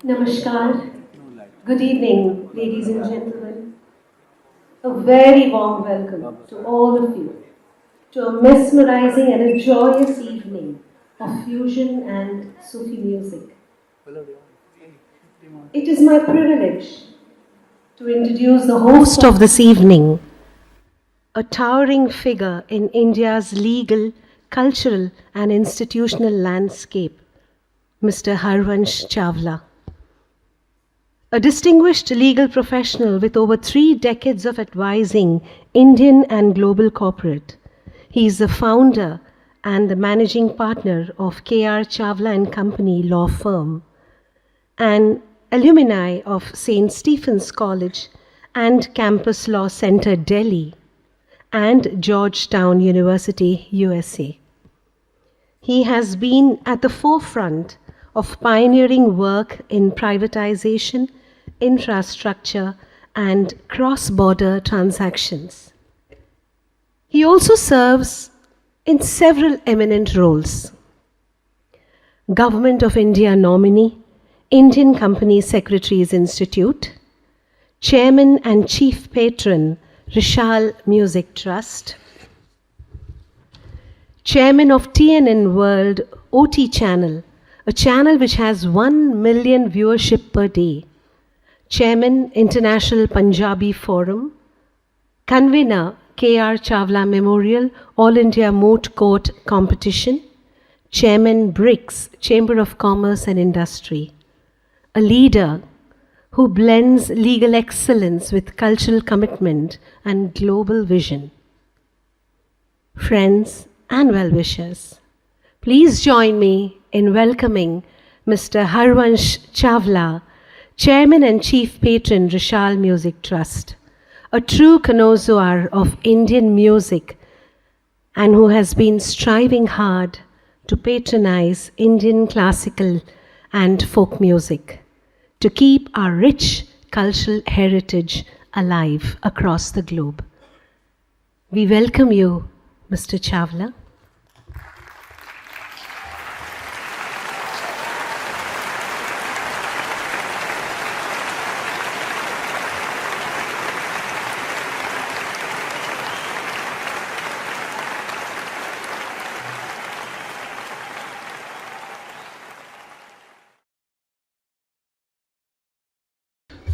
Namaskar. Good evening, ladies and gentlemen. A very warm welcome to all of you to a mesmerizing and a joyous evening of fusion and Sufi music. It is my privilege to introduce the host of this evening, a towering figure in India's legal, cultural, and institutional landscape, Mr. Harvansh Chawla. A distinguished legal professional with over 3 decades of advising Indian and global corporate. He is the founder and the managing partner of KR Chawla and Company law firm, an alumni of St. Stephen's College and Campus Law Center, Delhi, and Georgetown University, USA. He has been at the forefront of pioneering work in privatization, infrastructure, and cross-border transactions. He also serves in several eminent roles. Government of India nominee, Indian Company Secretaries Institute, Chairman and Chief Patron, Rishal Music Trust, Chairman of TNN World OT Channel, a channel which has 1 million viewership per day, Chairman International Punjabi Forum, Convener KR Chawla Memorial All India Moot Court Competition, Chairman BRICS Chamber of Commerce and Industry, a leader who blends legal excellence with cultural commitment and global vision. Friends and well-wishers, please join me in welcoming Mr. Harvansh Chawla, Chairman and Chief Patron, Rishal Music Trust, a true connoisseur of Indian music and who has been striving hard to patronize Indian classical and folk music to keep our rich cultural heritage alive across the globe. We welcome you, Mr. Chawla.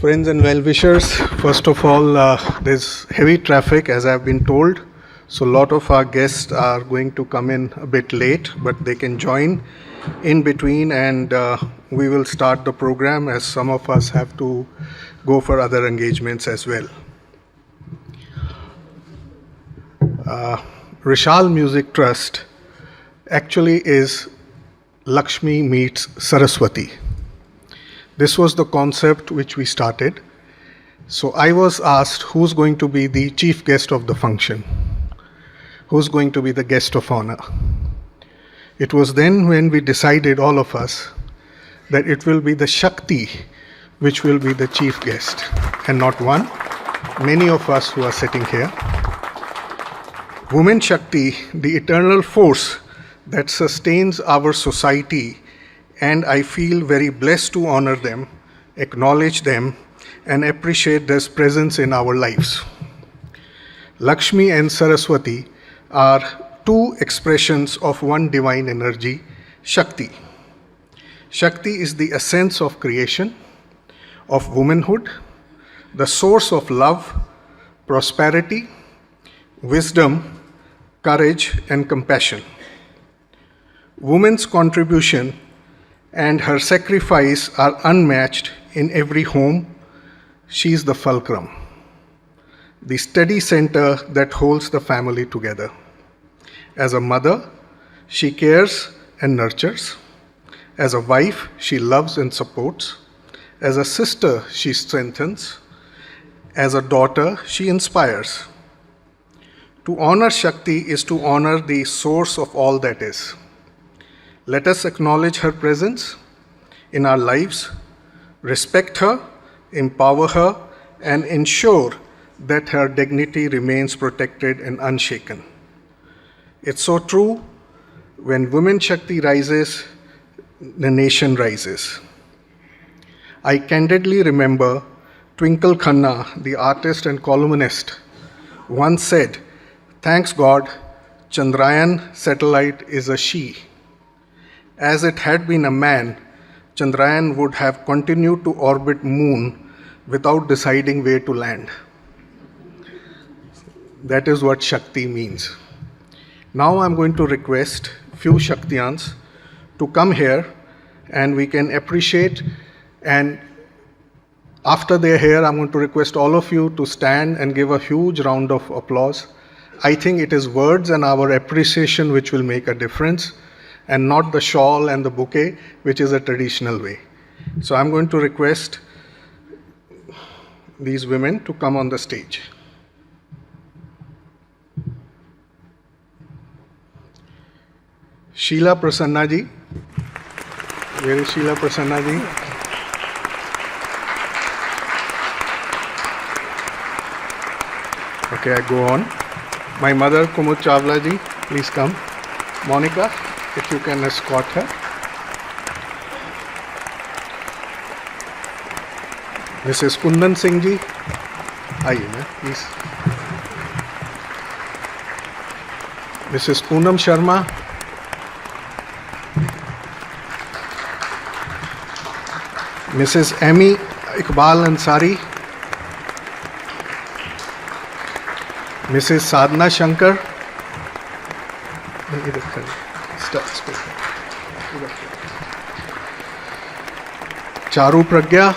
Friends and well-wishers, first of all, there's heavy traffic as I've been told. So a lot of our guests are going to come in a bit late, but they can join in between and we will start the program as some of us have to go for other engagements as well. Rishal Music Trust actually is Lakshmi meets Saraswati. This was the concept which we started. So I was asked who's going to be the chief guest of the function, who's going to be the guest of honor. It was then when we decided, all of us, that it will be the Shakti which will be the chief guest, and not one, many of us who are sitting here. Women Shakti, the eternal force that sustains our society, and I feel very blessed to honor them, acknowledge them, and appreciate their presence in our lives. Lakshmi and Saraswati are two expressions of one divine energy, Shakti. Shakti is the essence of creation, of womanhood, the source of love, prosperity, wisdom, courage, and compassion. Woman's contribution and her sacrifice are unmatched in every home. She is the fulcrum, the steady center that holds the family together. As a mother, she cares and nurtures. As a wife, she loves and supports. As a sister, she strengthens. As a daughter, she inspires. To honor Shakti is to honor the source of all that is. Let us acknowledge her presence in our lives, respect her, empower her, and ensure that her dignity remains protected and unshaken. It's so true, when women Shakti rises, the nation rises. I candidly remember Twinkle Khanna, the artist and columnist, once said, "Thanks God, Chandrayaan satellite is a she. As it had been a man, Chandrayaan would have continued to orbit moon without deciding where to land." That is what Shakti means. Now I'm going to request few Shaktiyans to come here and we can appreciate, and after they're here, I'm going to request all of you to stand and give a huge round of applause. I think it is words and our appreciation which will make a difference, and not the shawl and the bouquet, which is a traditional way. So I'm going to request these women to come on the stage. Sheila Prasanna ji. Where is Sheila Prasanna ji? Okay, I go on. My mother, Kumud Chawla ji, please come. Monica, if you can escort her. Mrs. Kundan Singh ji, आइए ma'am please. Mrs. Poonam Sharma. Mrs. Amy Iqbal Ansari. Mrs. Sadhna Shankar. Charu Pragya,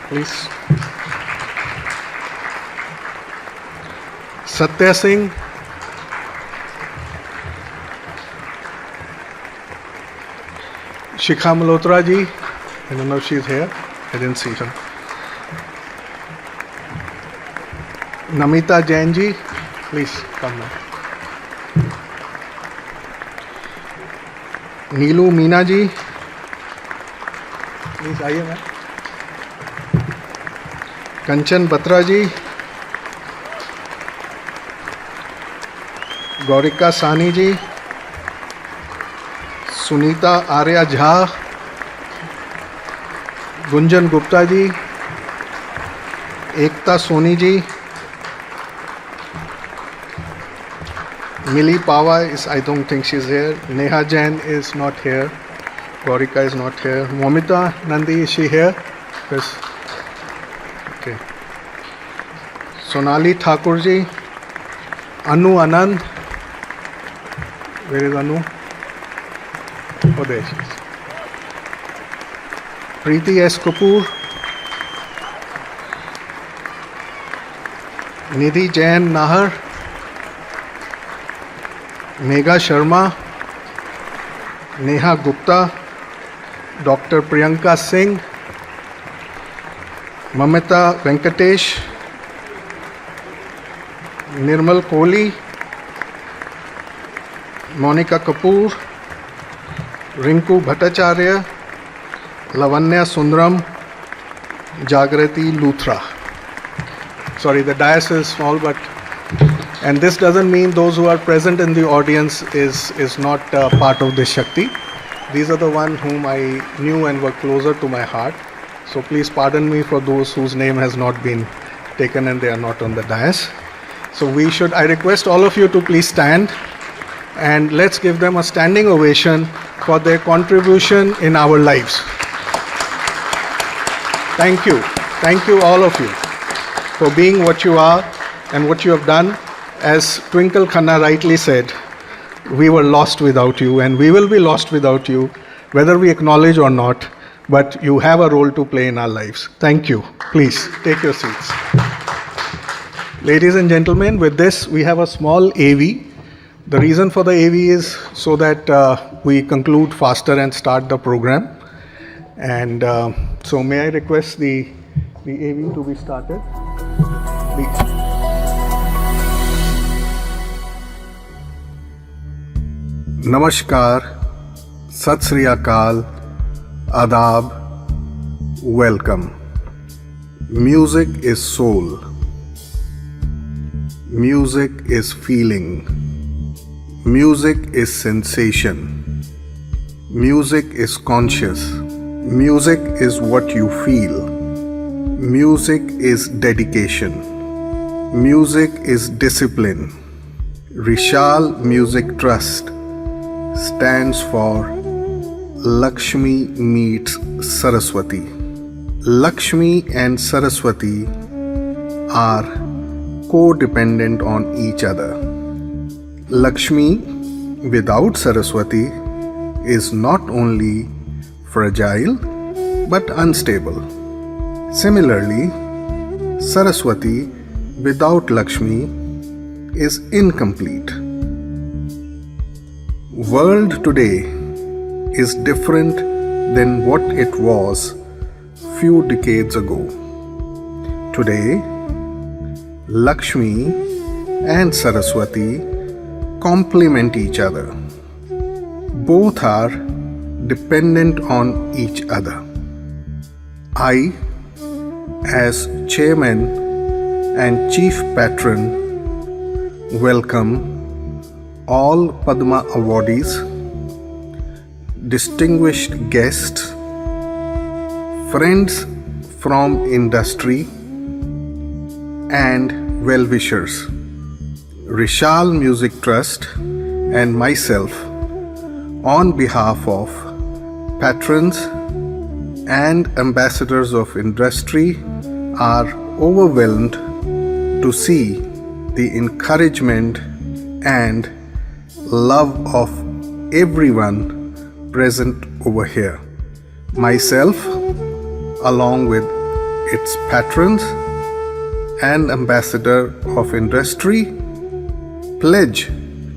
please. Satya Singh. Shikha Malhotra ji. I don't know if she's here. I didn't see her. Namita Jain ji, please come now. Neelu Meena ji, please आइए ma'am. Kanchan Batra ji, Gaurika Sani ji, Sunita Arya Jha, Gunjan Gupta ji, Ekta Soni ji, Mili Pawa is, I don't think she's here. Neha Jain is not here. Gaurika is not here. Momita Nandi, is she here? Yes. Okay. Sonali Thakur ji, Anu Anand. Where is Anu? Oh, there she is. Preeti S. Kapoor. Nidhi Jain Nahar. Megha Sharma, Neha Gupta, Dr. Priyanka Singh, Mamita Venkatesh, Nirmal Kohli, Monica Kapoor, Rinku Bhattacharya, Lavanya Sundaram, Jagrati Luthra. Sorry, the dais is small, but and this doesn't mean those who are present in the audience is not part of this Shakti. These are the ones whom I knew and were closer to my heart. So please pardon me for those whose name has not been taken and they are not on the dais. So I request all of you to please stand and let's give them a standing ovation for their contribution in our lives. Thank you. Thank you all of you for being what you are and what you have done. As Twinkle Khanna rightly said, we were lost without you and we will be lost without you, whether we acknowledge or not, but you have a role to play in our lives. Thank you. Please take your seats. Ladies and gentlemen, with this we have a small AV. The reason for the AV is so that we conclude faster and start the program. And so may I request the AV to be started? Please. Namaskar, Sat Sri Akal, Adab, welcome. Music is soul. Music is feeling. Music is sensation. Music is conscious. Music is what you feel. Music is dedication. Music is discipline. Rishal Music Trust stands for Lakshmi meets Saraswati. Lakshmi and Saraswati are codependent on each other. Lakshmi without Saraswati is not only fragile but unstable. Similarly, Saraswati without Lakshmi is incomplete. World today is different than what it was few decades ago. Today, Lakshmi and Saraswati complement each other. Both are dependent on each other. I, as Chairman and Chief Patron, welcome all Padma awardees, distinguished guests, friends from industry, and well-wishers. Rishal Music Trust and myself, on behalf of patrons and ambassadors of industry, are overwhelmed to see the encouragement and love of everyone present over here. Myself, along with its patrons and ambassador of industry, pledge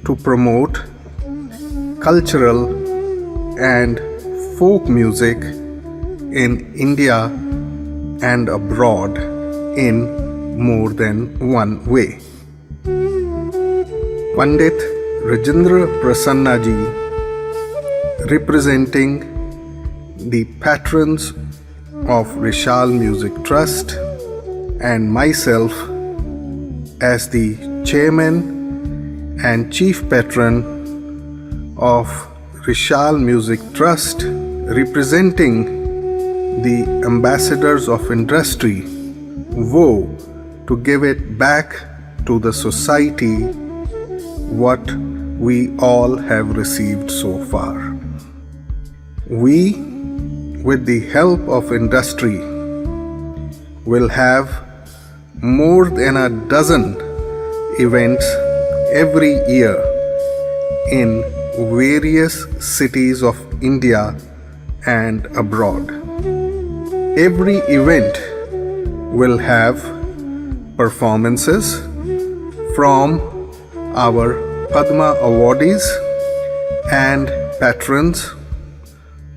to promote cultural and folk music in India and abroad in more than one way. Pandit Rajendra Prasanna ji, representing the patrons of Rishal Music Trust, and myself as the Chairman and Chief Patron of Rishal Music Trust, representing the ambassadors of industry, vow to give it back to the society what we all have received so far. We, with the help of industry, will have more than a dozen events every year in various cities of India and abroad. Every event will have performances from our Padma awardees and patrons,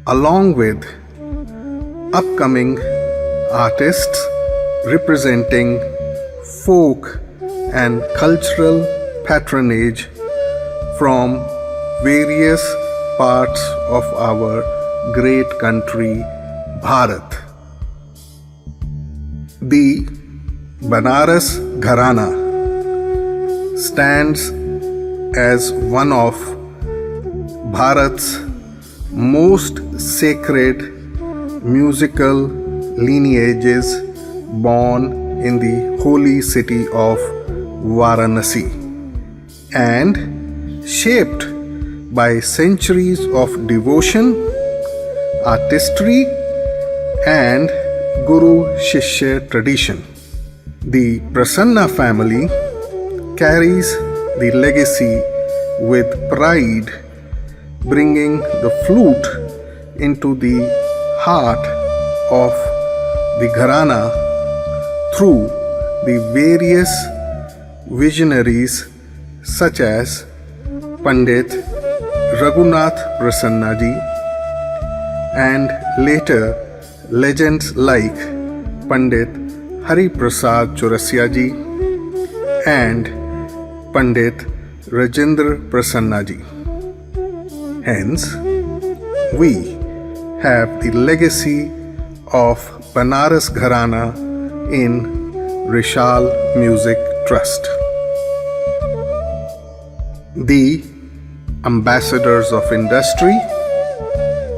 along with upcoming artists representing folk and cultural patronage from various parts of our great country, Bharat. The Banaras Gharana stands as one of Bharat's most sacred musical lineages, born in the holy city of Varanasi and shaped by centuries of devotion, artistry, and Guru-Shishya tradition. The Prasanna family carries the legacy with pride, bringing the flute into the heart of the Gharana through the various visionaries such as Pandit Raghunath Prasanna ji and later legends like Pandit Hari Prasad Chaurasia ji and Pandit Rajendra Prasanna ji. Hence, we have the legacy of Banaras Gharana in Rishal Music Trust. The ambassadors of industry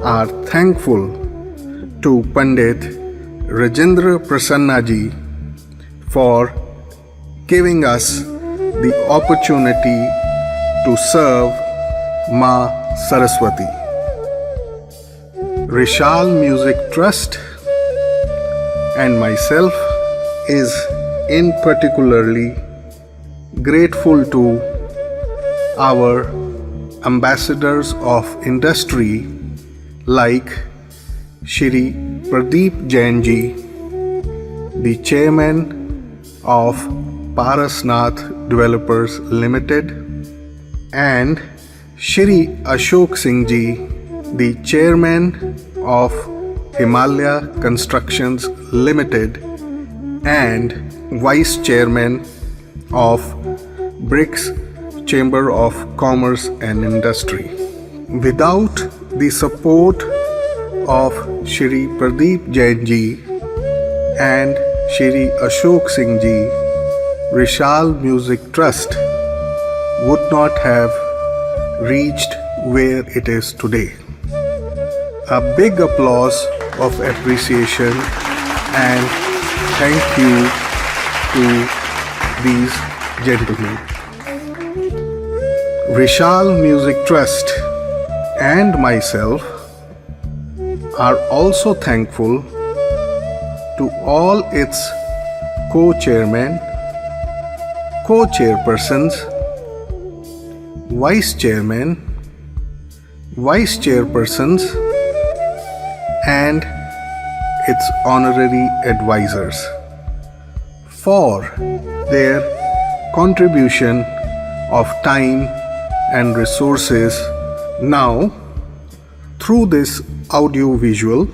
are thankful to Pandit Rajendra Prasanna ji for giving us the opportunity to serve Ma Saraswati. Rishal Music Trust and myself is in particularly grateful to our ambassadors of industry like Shri Pradeep Jain ji, the chairman of Parasnath Developers Limited, and Shri Ashok Singh ji, the chairman of Himalaya Constructions Limited and vice chairman of BRICS Chamber of Commerce and Industry. Without the support of Shri Pradeep Jain ji and Shri Ashok Singh ji, Rishal Music Trust would not have reached where it is today. A big applause of appreciation and thank you to these gentlemen. Rishal Music Trust and myself are also thankful to all its co-chairmen, co-chairpersons, vice chairmen, vice chairpersons, and its honorary advisors for their contribution of time and resources. Now, through this audio visual,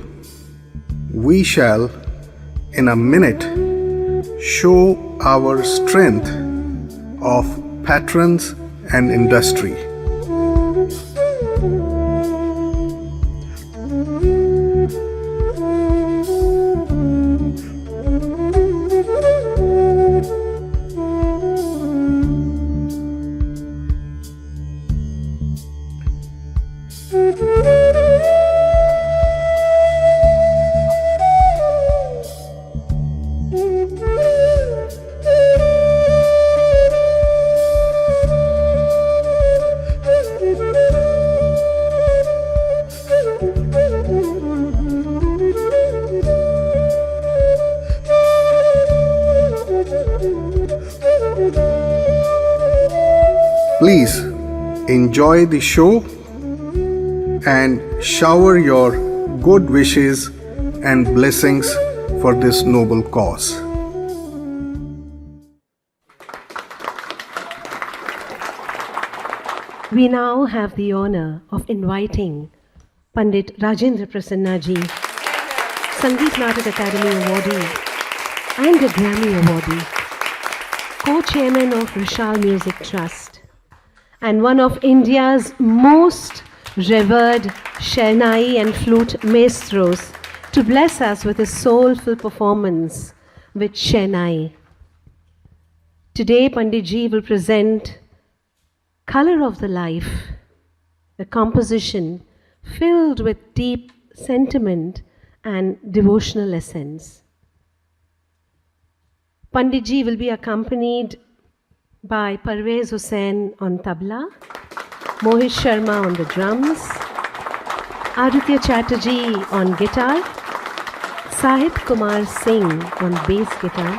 we shall in a minute show our strength of patrons and industry. Please enjoy the show and shower your good wishes and blessings for this noble cause. We now have the honor of inviting Pandit Rajendra Prasanna ji, Sangeet Natak Academy awardee and a Grammy awardee, co-chairman of Rishal Music Trust, and one of India's most revered Shehnai and flute maestros, to bless us with a soulful performance with Shehnai. Today, Panditji will present Color of the Life, a composition filled with deep sentiment and devotional essence. Panditji will be accompanied by Parvez Hussain on tabla, Mohit Sharma on the drums, Aditya Chatterjee on guitar, Sahit Kumar Singh on bass guitar,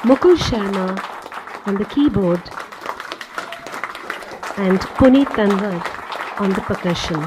Mukul Sharma on the keyboard, and Puneet Tanwar on the percussion.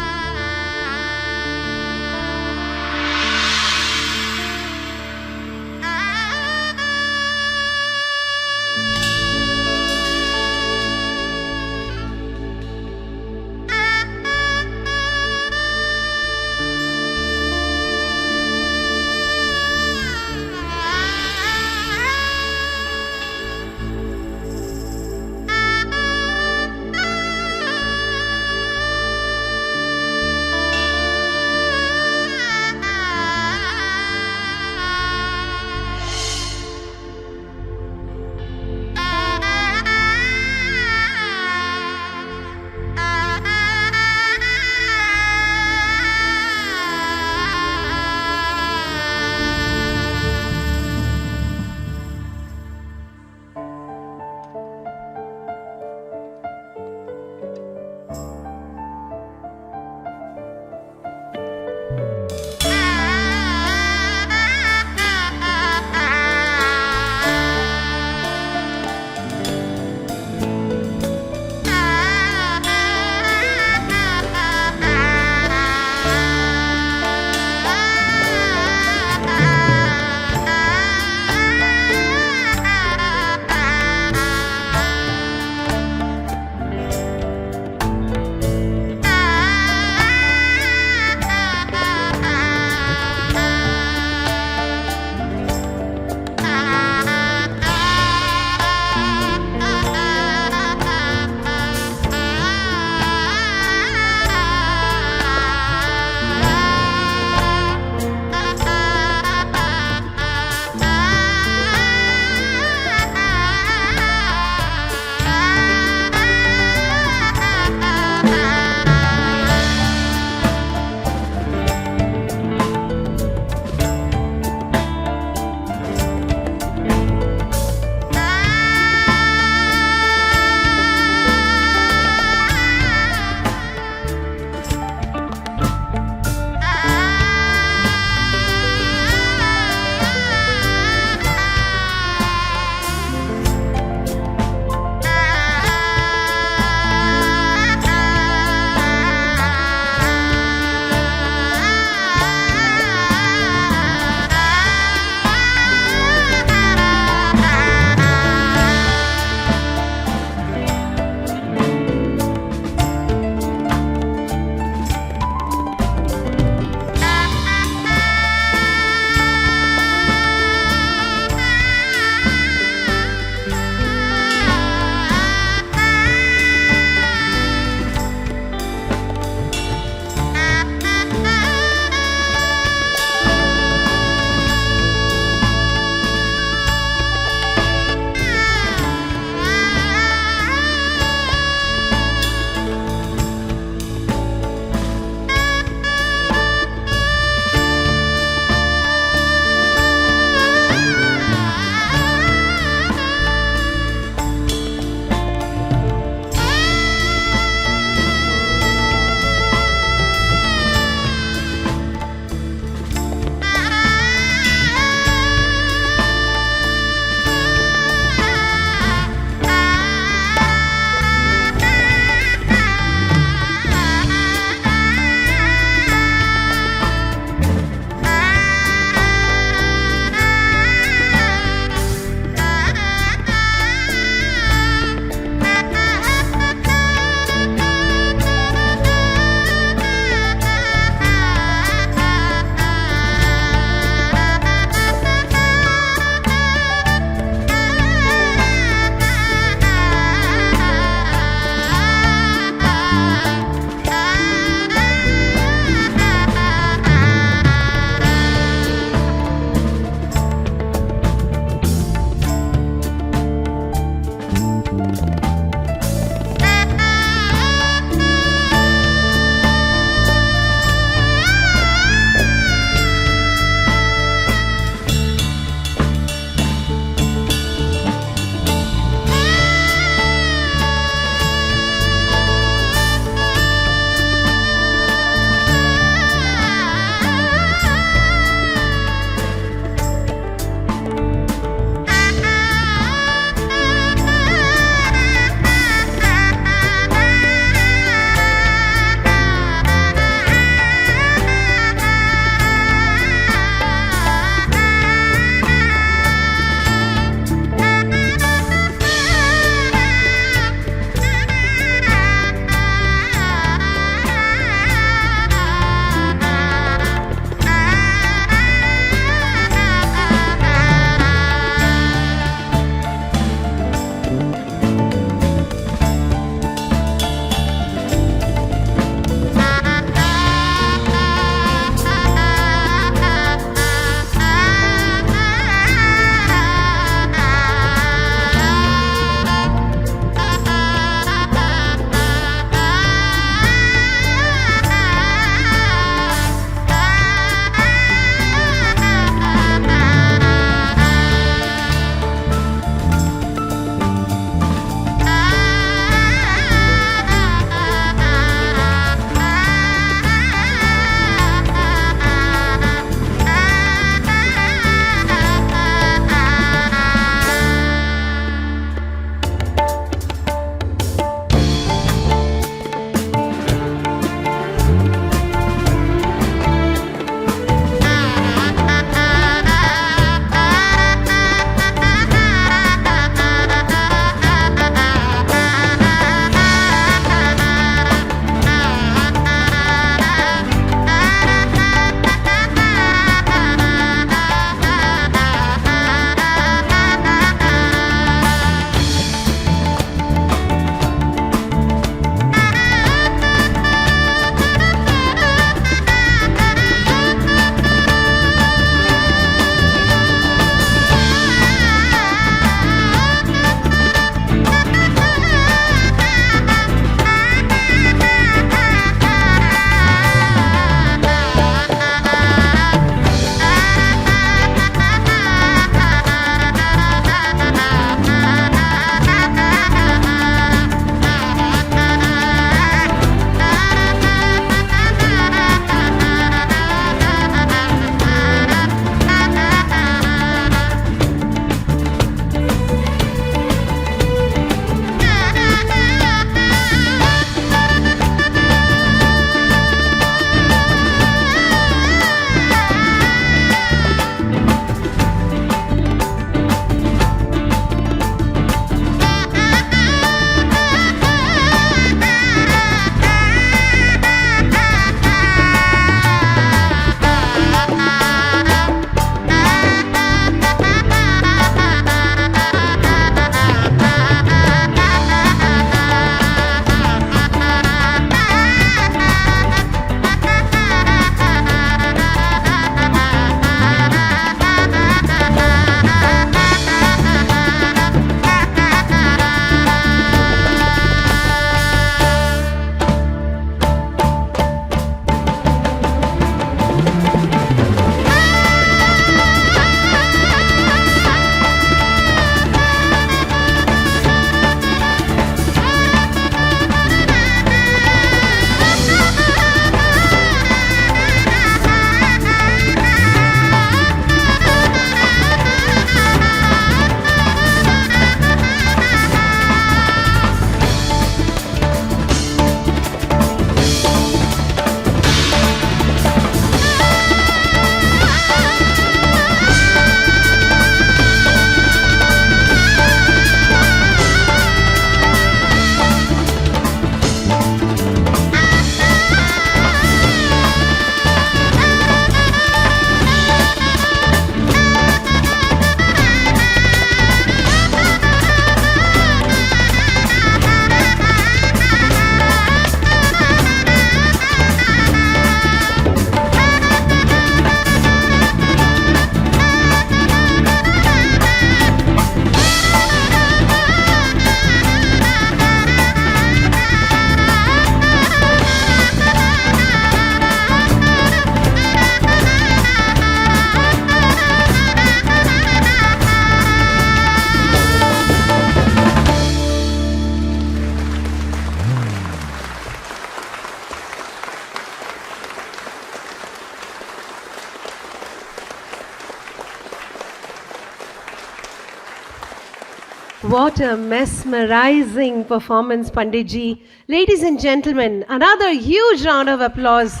What a mesmerizing performance, Panditji. Ladies and gentlemen, another huge round of applause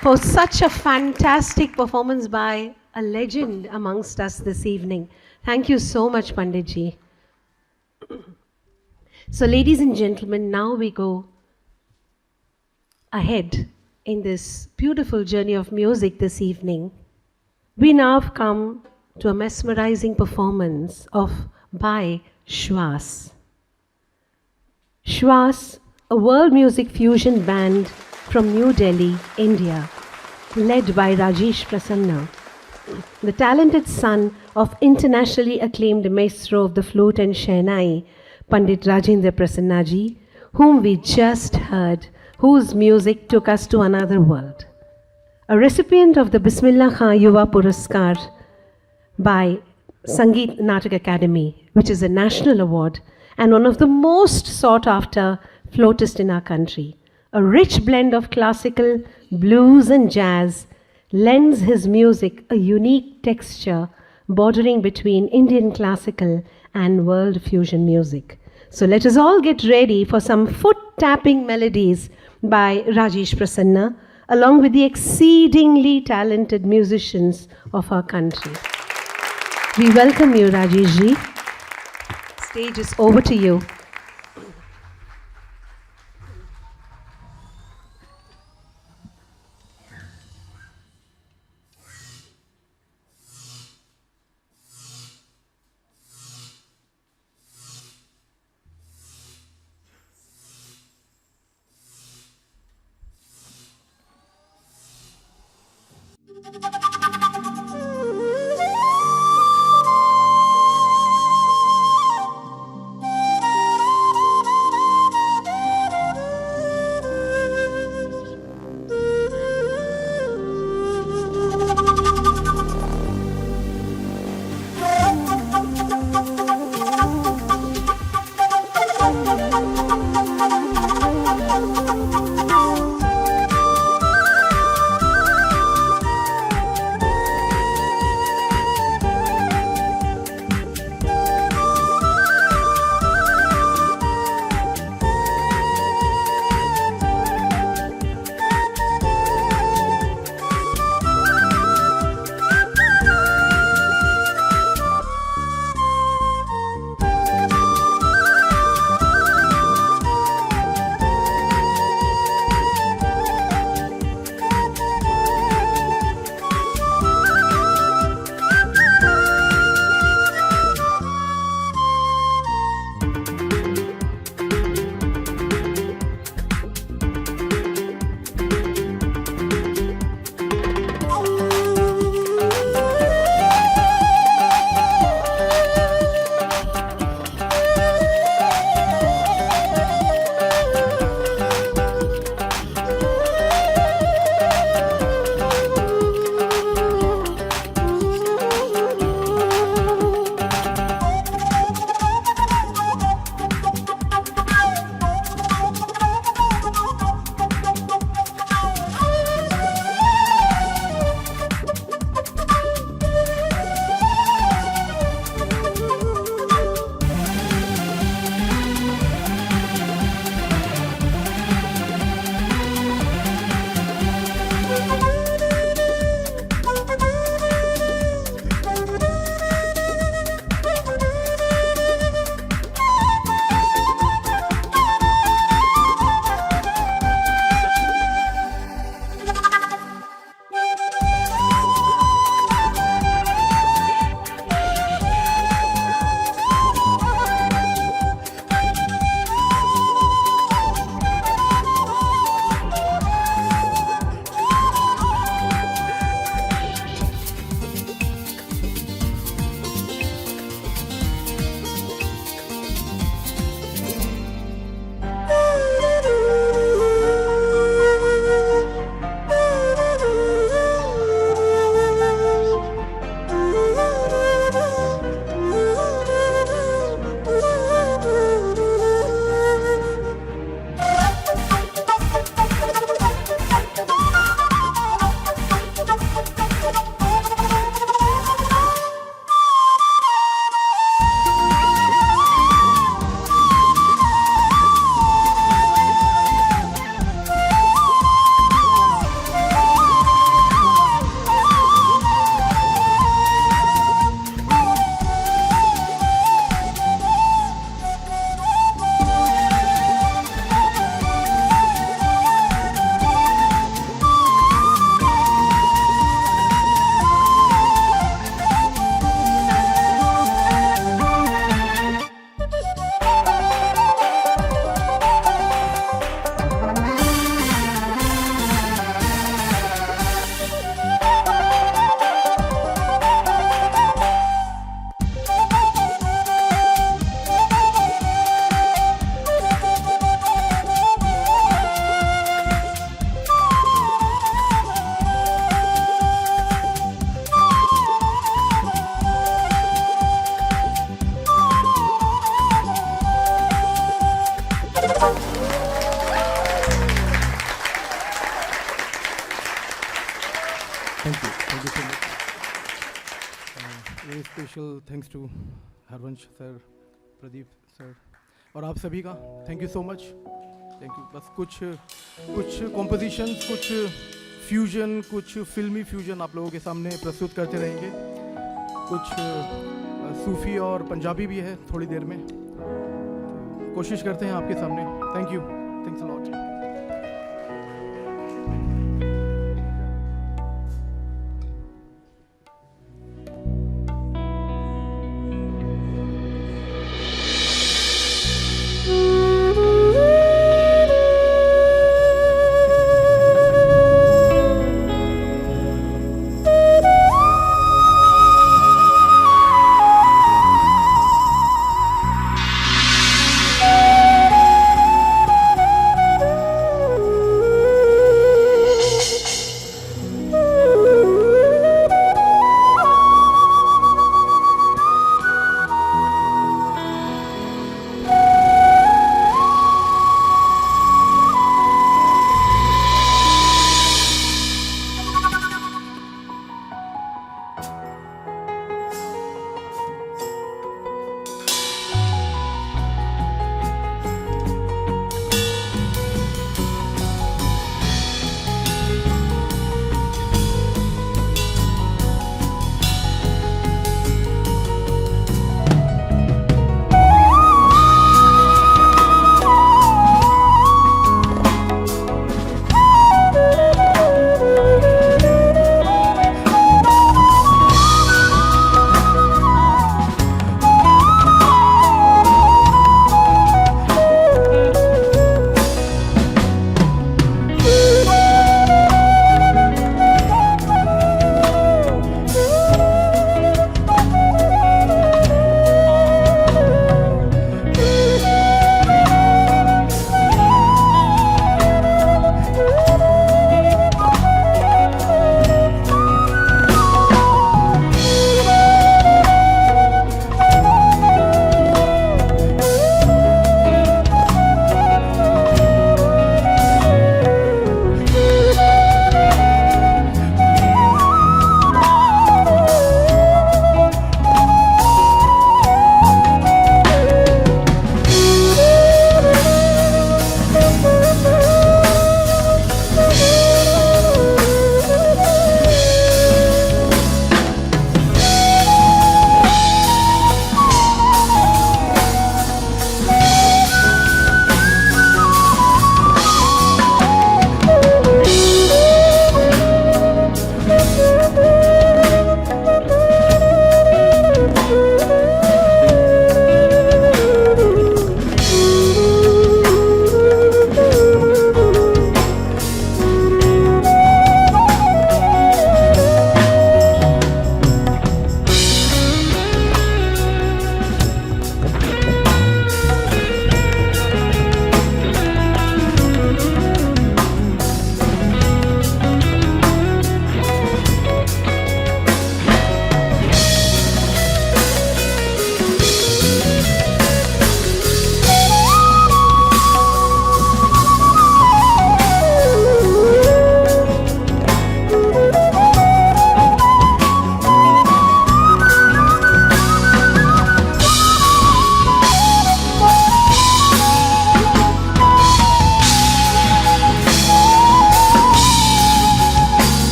for such a fantastic performance by a legend amongst us this evening. Thank you so much, Panditji. So, ladies and gentlemen, now we go ahead in this beautiful journey of music this evening. We now have come to a mesmerizing performance by Shwas. Shwas, a world music fusion band from New Delhi, India, led by Rajesh Prasanna, the talented son of internationally acclaimed maestro of the flute and shehnai, Pandit Rajendra Prasanna ji, whom we just heard, whose music took us to another world. A recipient of the Bismillah Khan Yuva Puraskar by Sangeet Natak Academy, which is a national award and one of the most sought after flautists in our country. A rich blend of classical, blues and jazz lends his music a unique texture bordering between Indian classical and world fusion music. So let us all get ready for some foot-tapping melodies by Rajesh Prasanna, along with the exceedingly talented musicians of our country. We welcome you, Rajesh ji. Stage is over to you. Thank you so much. Very special thanks to Harvansh sir, Pradeep sir और आप सभी का thank you so much. Thank you. बस कुछ compositions, कुछ fusion, कुछ फिल्मी fusion आप लोगों के सामने प्रस्तुत करते रहेंगे. कुछ सूफी और पंजाबी भी है थोड़ी देर में. कोशिश करते हैं आपके सामने. Thank you. Thanks a lot.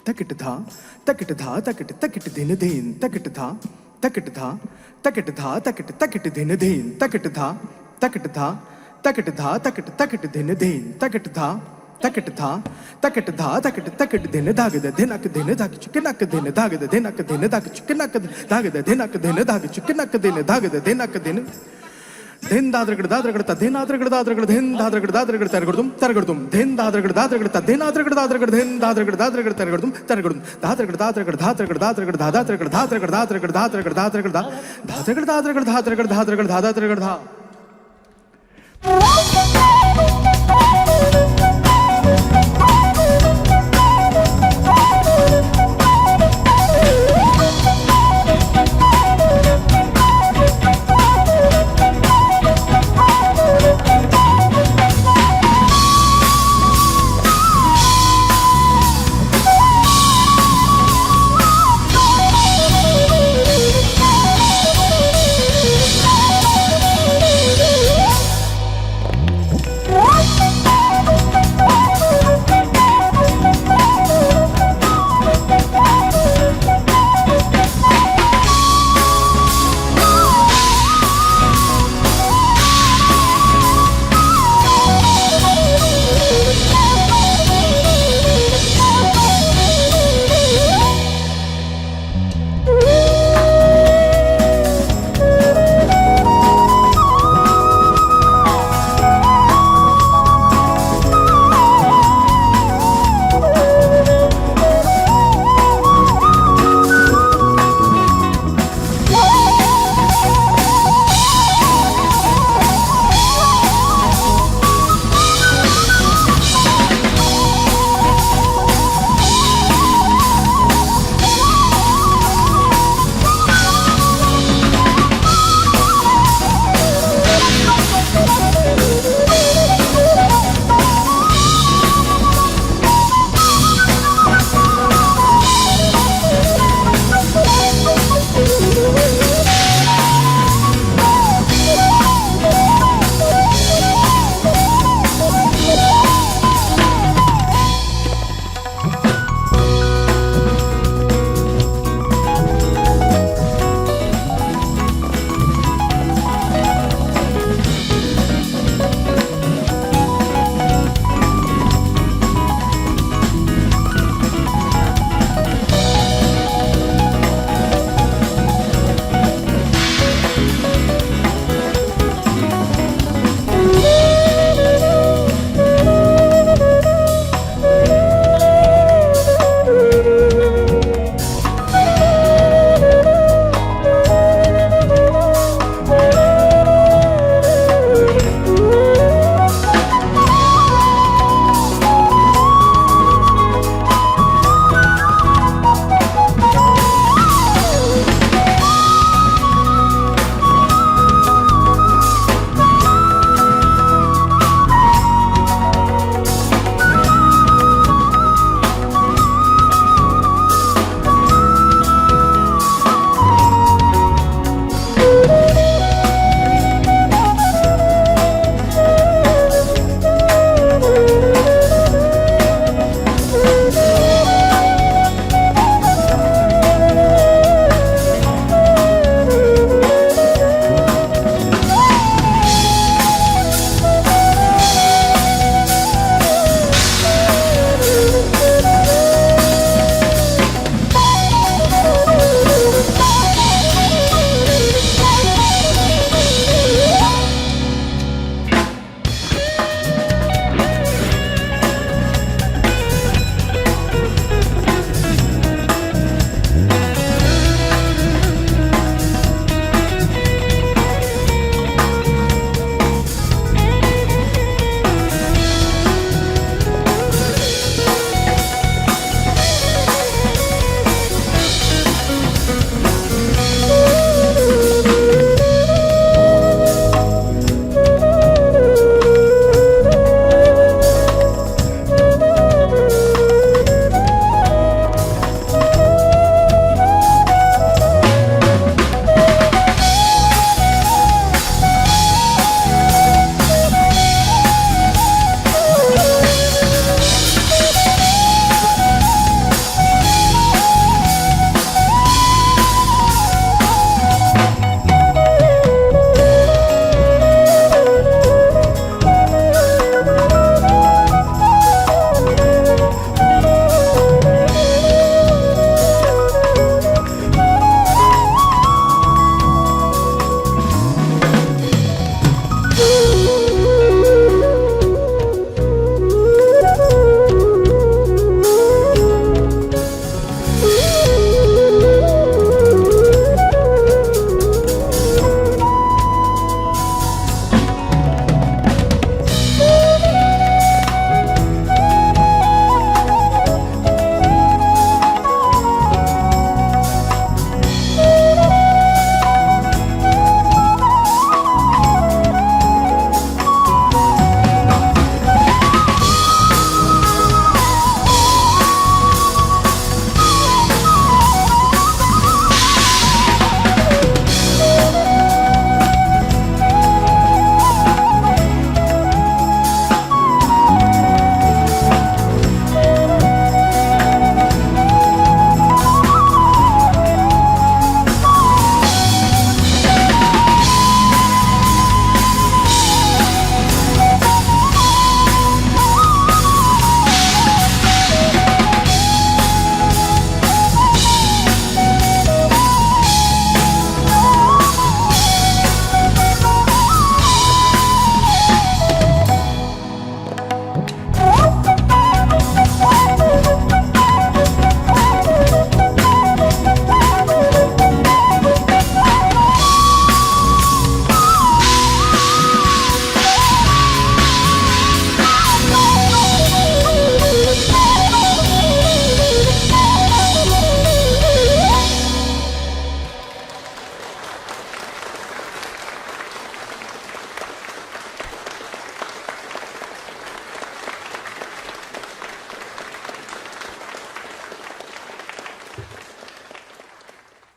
तकट धा तकट धा तकट तकट दिन धेन तकट धा तकट धा तकट धा तकट तकट दिन धेन तकट धा तकट धा तकट धा तकट तकट दिन धेन तकट धा तकट धा तकट धा तकट तकट दिन धाग द दिनक दिन धाग चुकनक दिन धाग द दिनक दिन धाग चुकनक धाग द दिनक दिन धाग चुकनक दिन धाग द दिनक दिन धिन दादरगड़ दादरगड़ ता धिन दादरगड़ दादरगड़ धिन दादरगड़ दादरगड़ तरगड़ुम धिन दादरगड़ दादरगड़ ता धिन दादरगड़ दादरगड़ धिन दादरगड़ दादरगड़ तरगड़ुम दादरगड़ दादरगड़ दादरगड़ दादरगड़ दादरगड़ दादरगड़ दादरगड़ दादरगड़ दादरगड़ दादरगड़ दादरगड़ दादरगड़ दादरगड़ दादरगड़ धा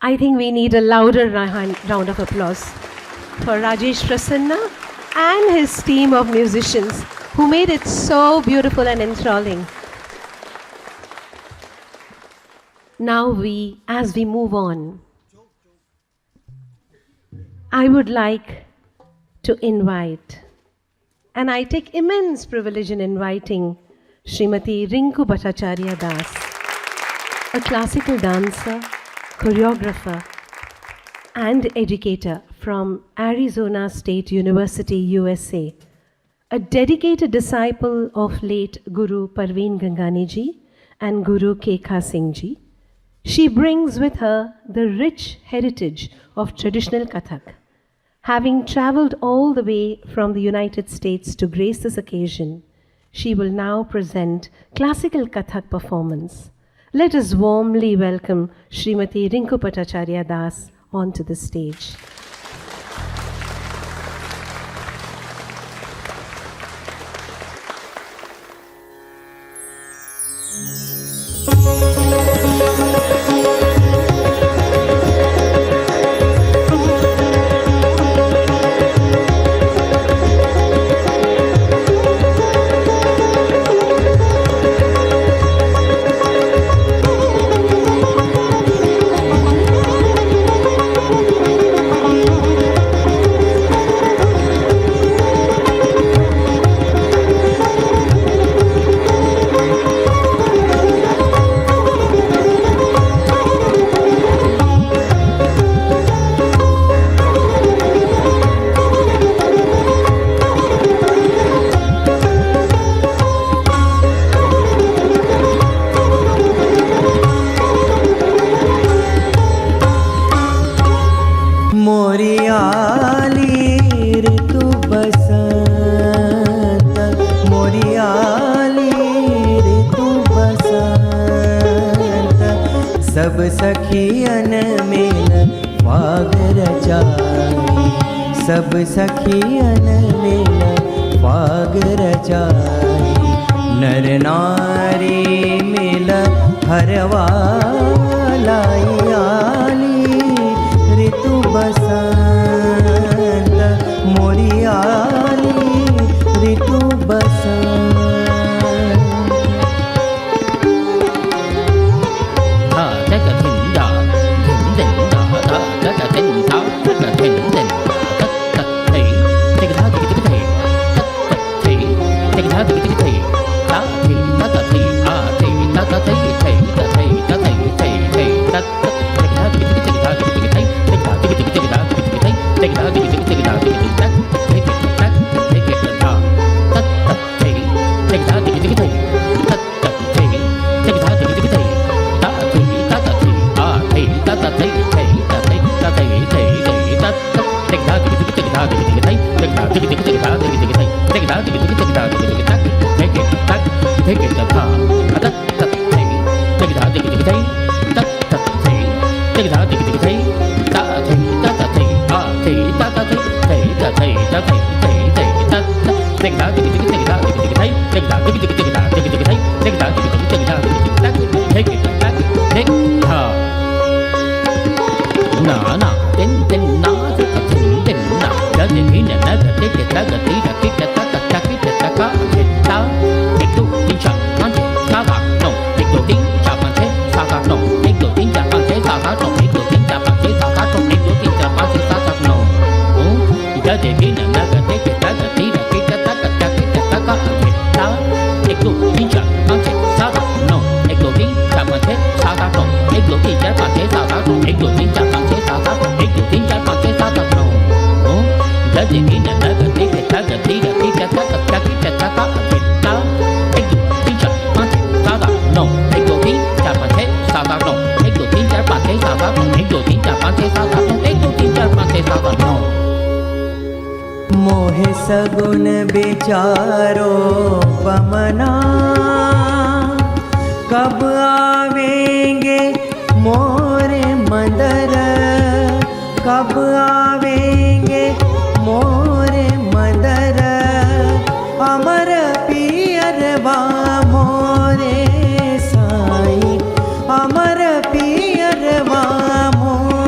I think we need a louder round of applause for Rajesh Prasanna and his team of musicians who made it so beautiful and enthralling. Now as we move on, I would like to invite, and I take immense privilege in inviting Srimati Rinku Bhattacharya Das, a classical dancer, choreographer, and educator from Arizona State University, USA, a dedicated disciple of late Guru Parveen Gangani ji and Guru Kekha Singh ji. She brings with her the rich heritage of traditional Kathak. Having traveled all the way from the United States to grace this occasion, she will now present classical Kathak performance. Let us warmly welcome Srimati Rinku Bhattacharya Das onto the stage. सब सखियन मिल फाग रचाई, सब सखियन मिल फाग रचाई, नर नारी मिल हरवा लाई आली ऋतु बसंत मोरी आली ऋतु बसंत। मोहे सगुन बेचारो पमना, कब आवेंगे मोरे मदर, कब आवेंगे मोरे मदर, अमर पियरवा मोरे साई, अमर पियरवा मोरे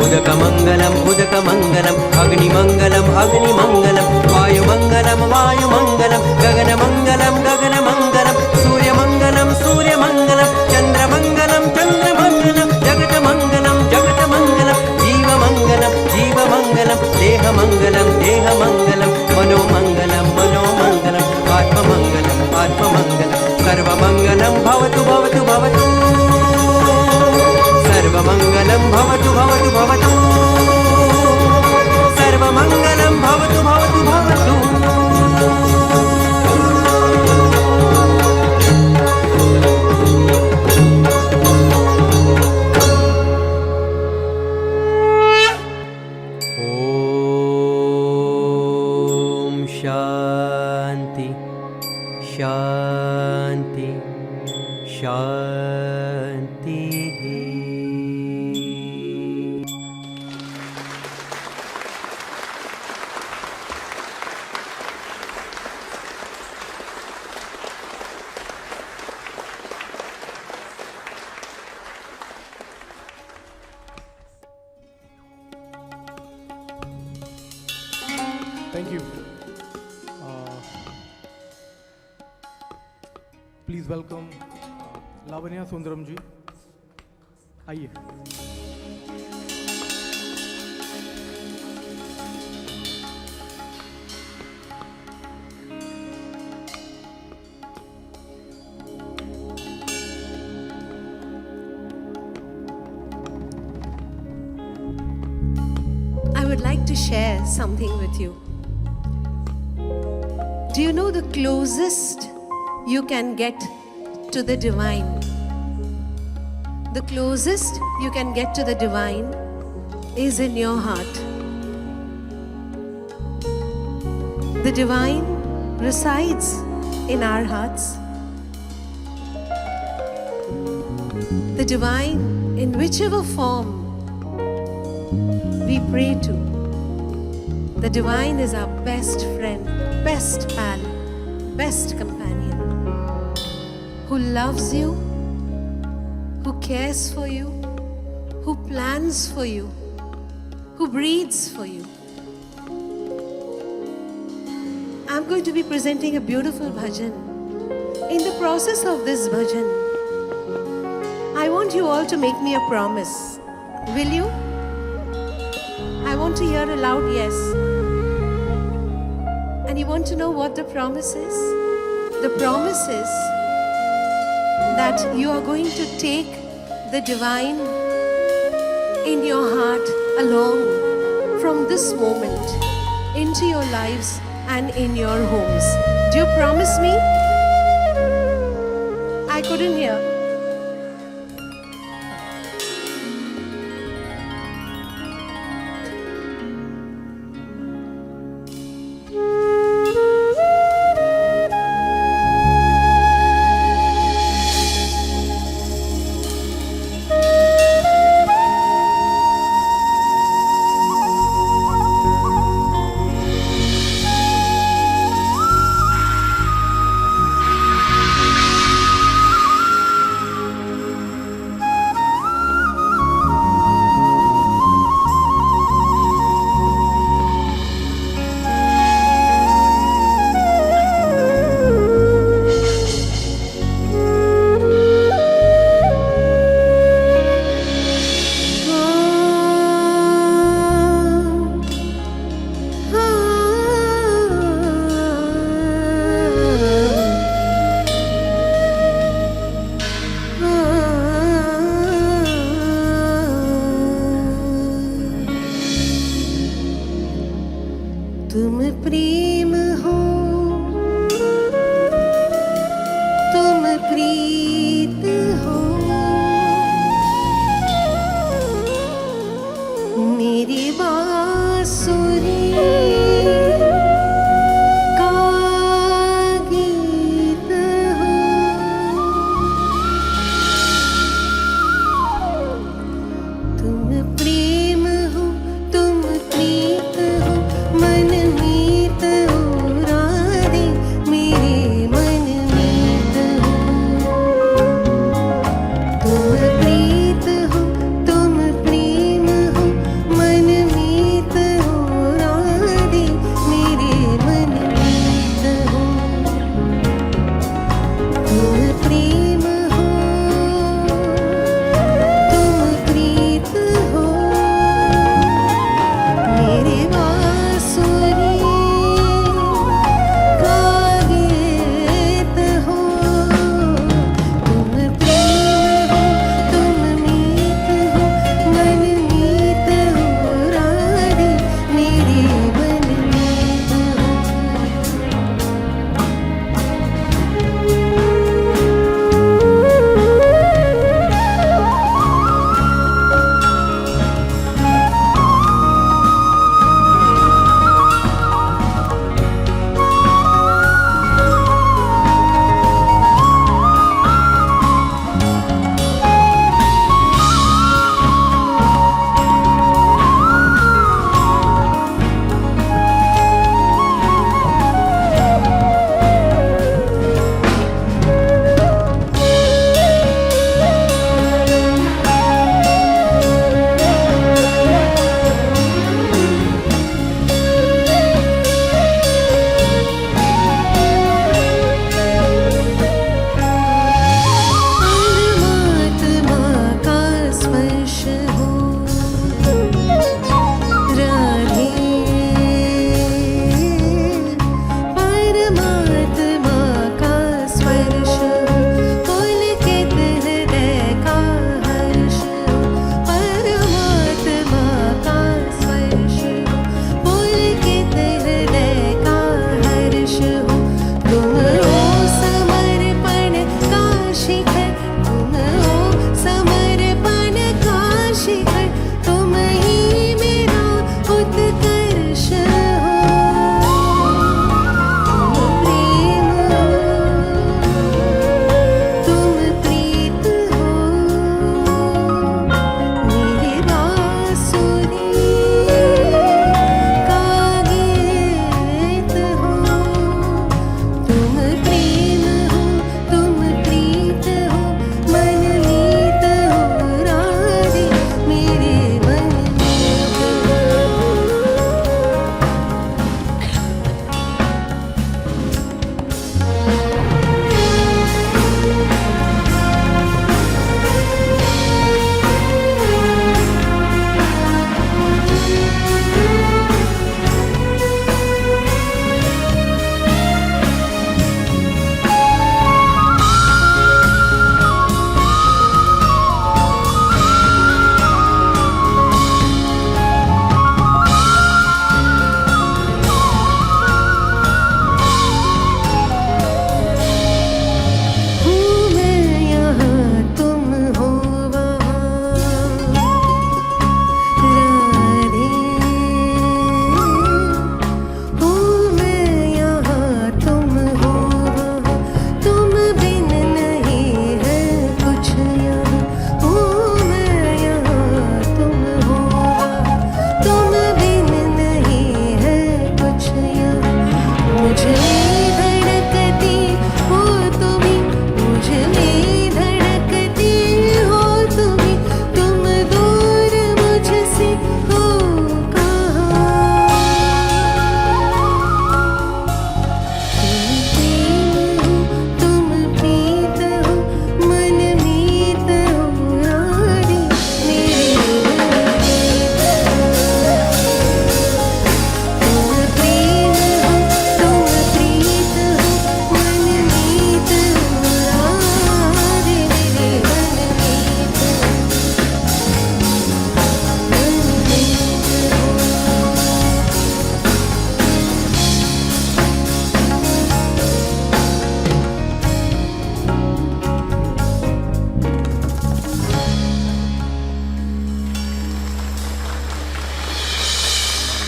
उदकमङ्गलम् उदकमङ्गलम् अग्निमङ्गलम् अग्निमङ्गलम् वायुमङ्गलम् वायुमङ्गलम् गगनमङ्गलम् गगनमङ्गलम् सूर्यमङ्गलम् सूर्यमङ्गलम् चन्द्रमङ्गलम् चन्द्रमङ्गलम् जगतमङ्गलम् जगतमङ्गलम् जीवमङ्गलम् जीवमङ्गलम् देहमङ्गलम् देहमङ्गलम् मनोमङ्गलम् मनोमङ्गलम् आत्ममङ्गलम् आत्ममङ्गलम् सर्वमङ्गलं भवतु भवतु भवतु सर्वमङ्गलं भवतु भवतु भवतु सर्वमङ्गलं भवतु भवतु भवतु ॐ शान्ति शान्ति शान्तिः Thank you. Please welcome Lavanya Sundaram ji. आइए. I would like to share something with you. Do you know the closest you can get to the divine? The closest you can get to the divine is in your heart. The divine resides in our hearts. The divine, in whichever form we pray to, the divine is our best friend, best pal, best companion, who loves you, who cares for you, who plans for you, who breathes for you. I'm going to be presenting a beautiful bhajan. In the process of this bhajan, I want you all to make me a promise. Will you? I want to hear a loud yes. And you want to know what the promise is? The promise is that you are going to take the divine in your heart along from this moment into your lives and in your homes. Do you promise me? I couldn't hear. तुम प्रेम हो, तुम प्रीत हो, मेरी बांसुरी का गीत हो। तुम प्रेम हो, तुम प्रीत हो, मन मीत हो राधे, मेरे मन मीत हो। तुम प्रीत हो, तुम प्रेम हो, मन मीत हो Radhe,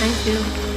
Thank you.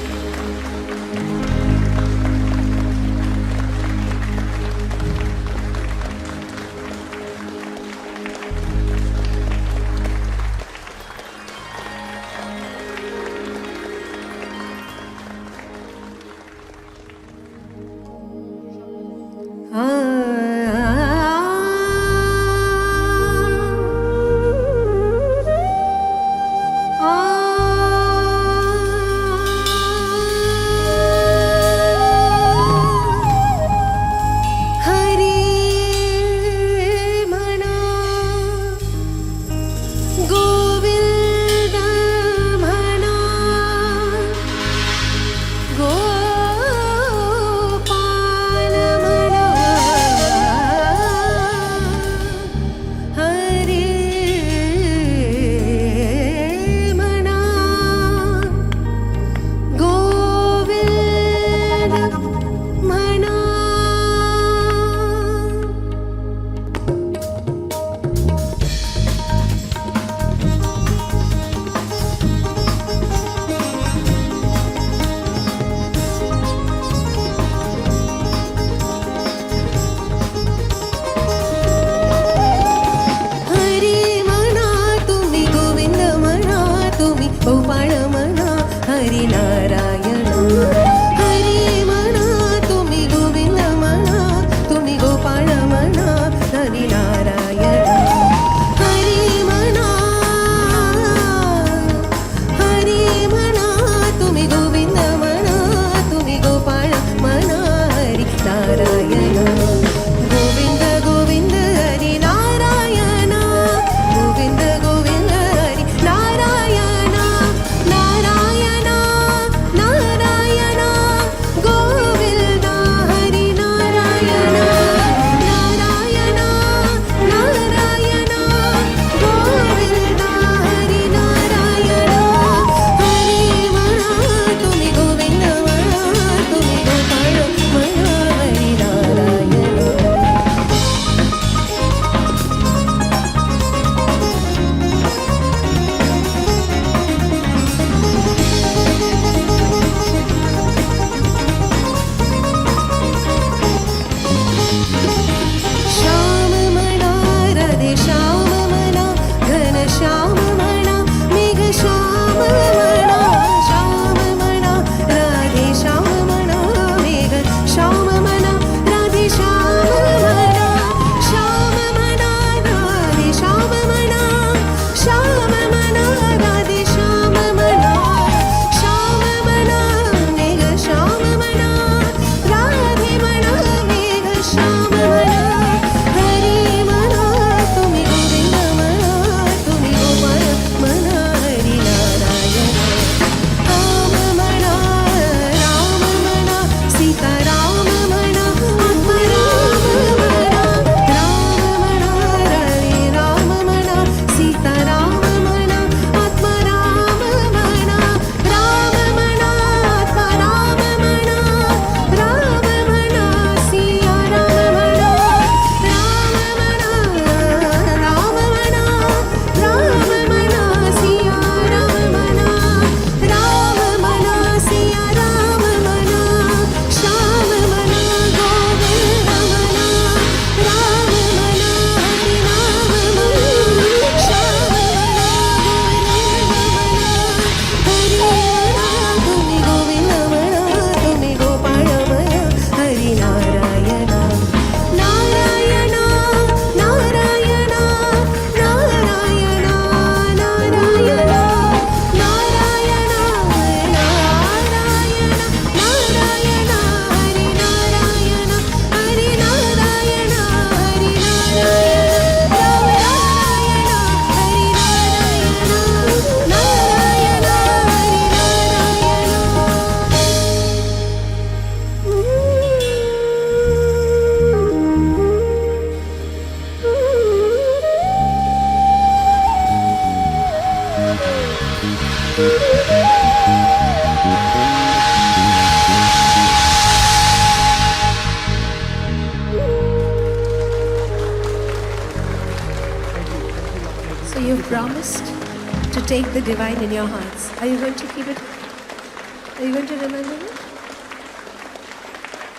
So you've promised to take the divine in your hearts. Are you going to keep it? Are you going to remember me?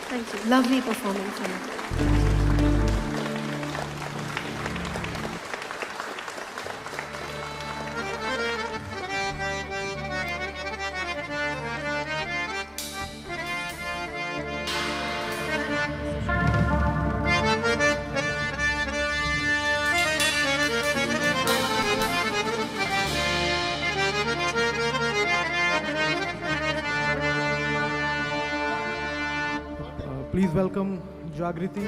Thank you. Lovely performance. Anna. Please welcome Jagriti.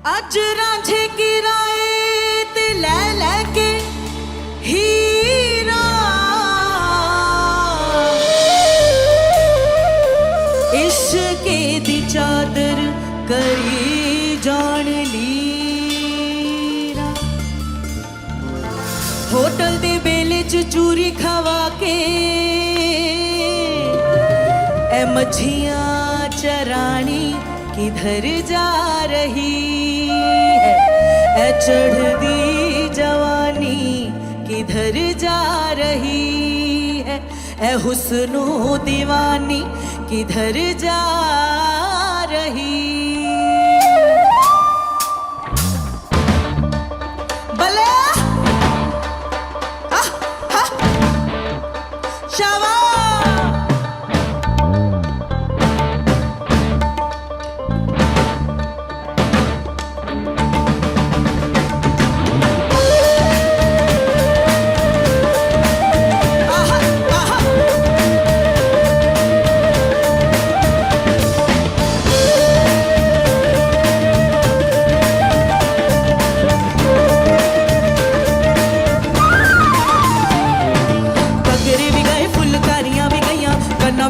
ਅੱਜ ਰਾਂਝੇ ਕੀ ਰਾਏ ਤੇ ਲੈ ਲੈ ਕੇ ਹੀਰਾ ਇਸ਼ਕੇ ਦੀ ਚਾਦਰ ਕਰੀ ਜਾਣ ਲੀਰਾ hotel ਦੇ ਬੇਲੇ ਚ ਚੂਰੀ ਖਵਾ ਕੇ ਐ ਮੱਛੀਆਂ ਚਰਾਣੀ किधर जा रही है ऐ चढ़दी जवानी किधर जा रही है ऐ हुस्नो दीवानी किधर जा रही भले शाबाश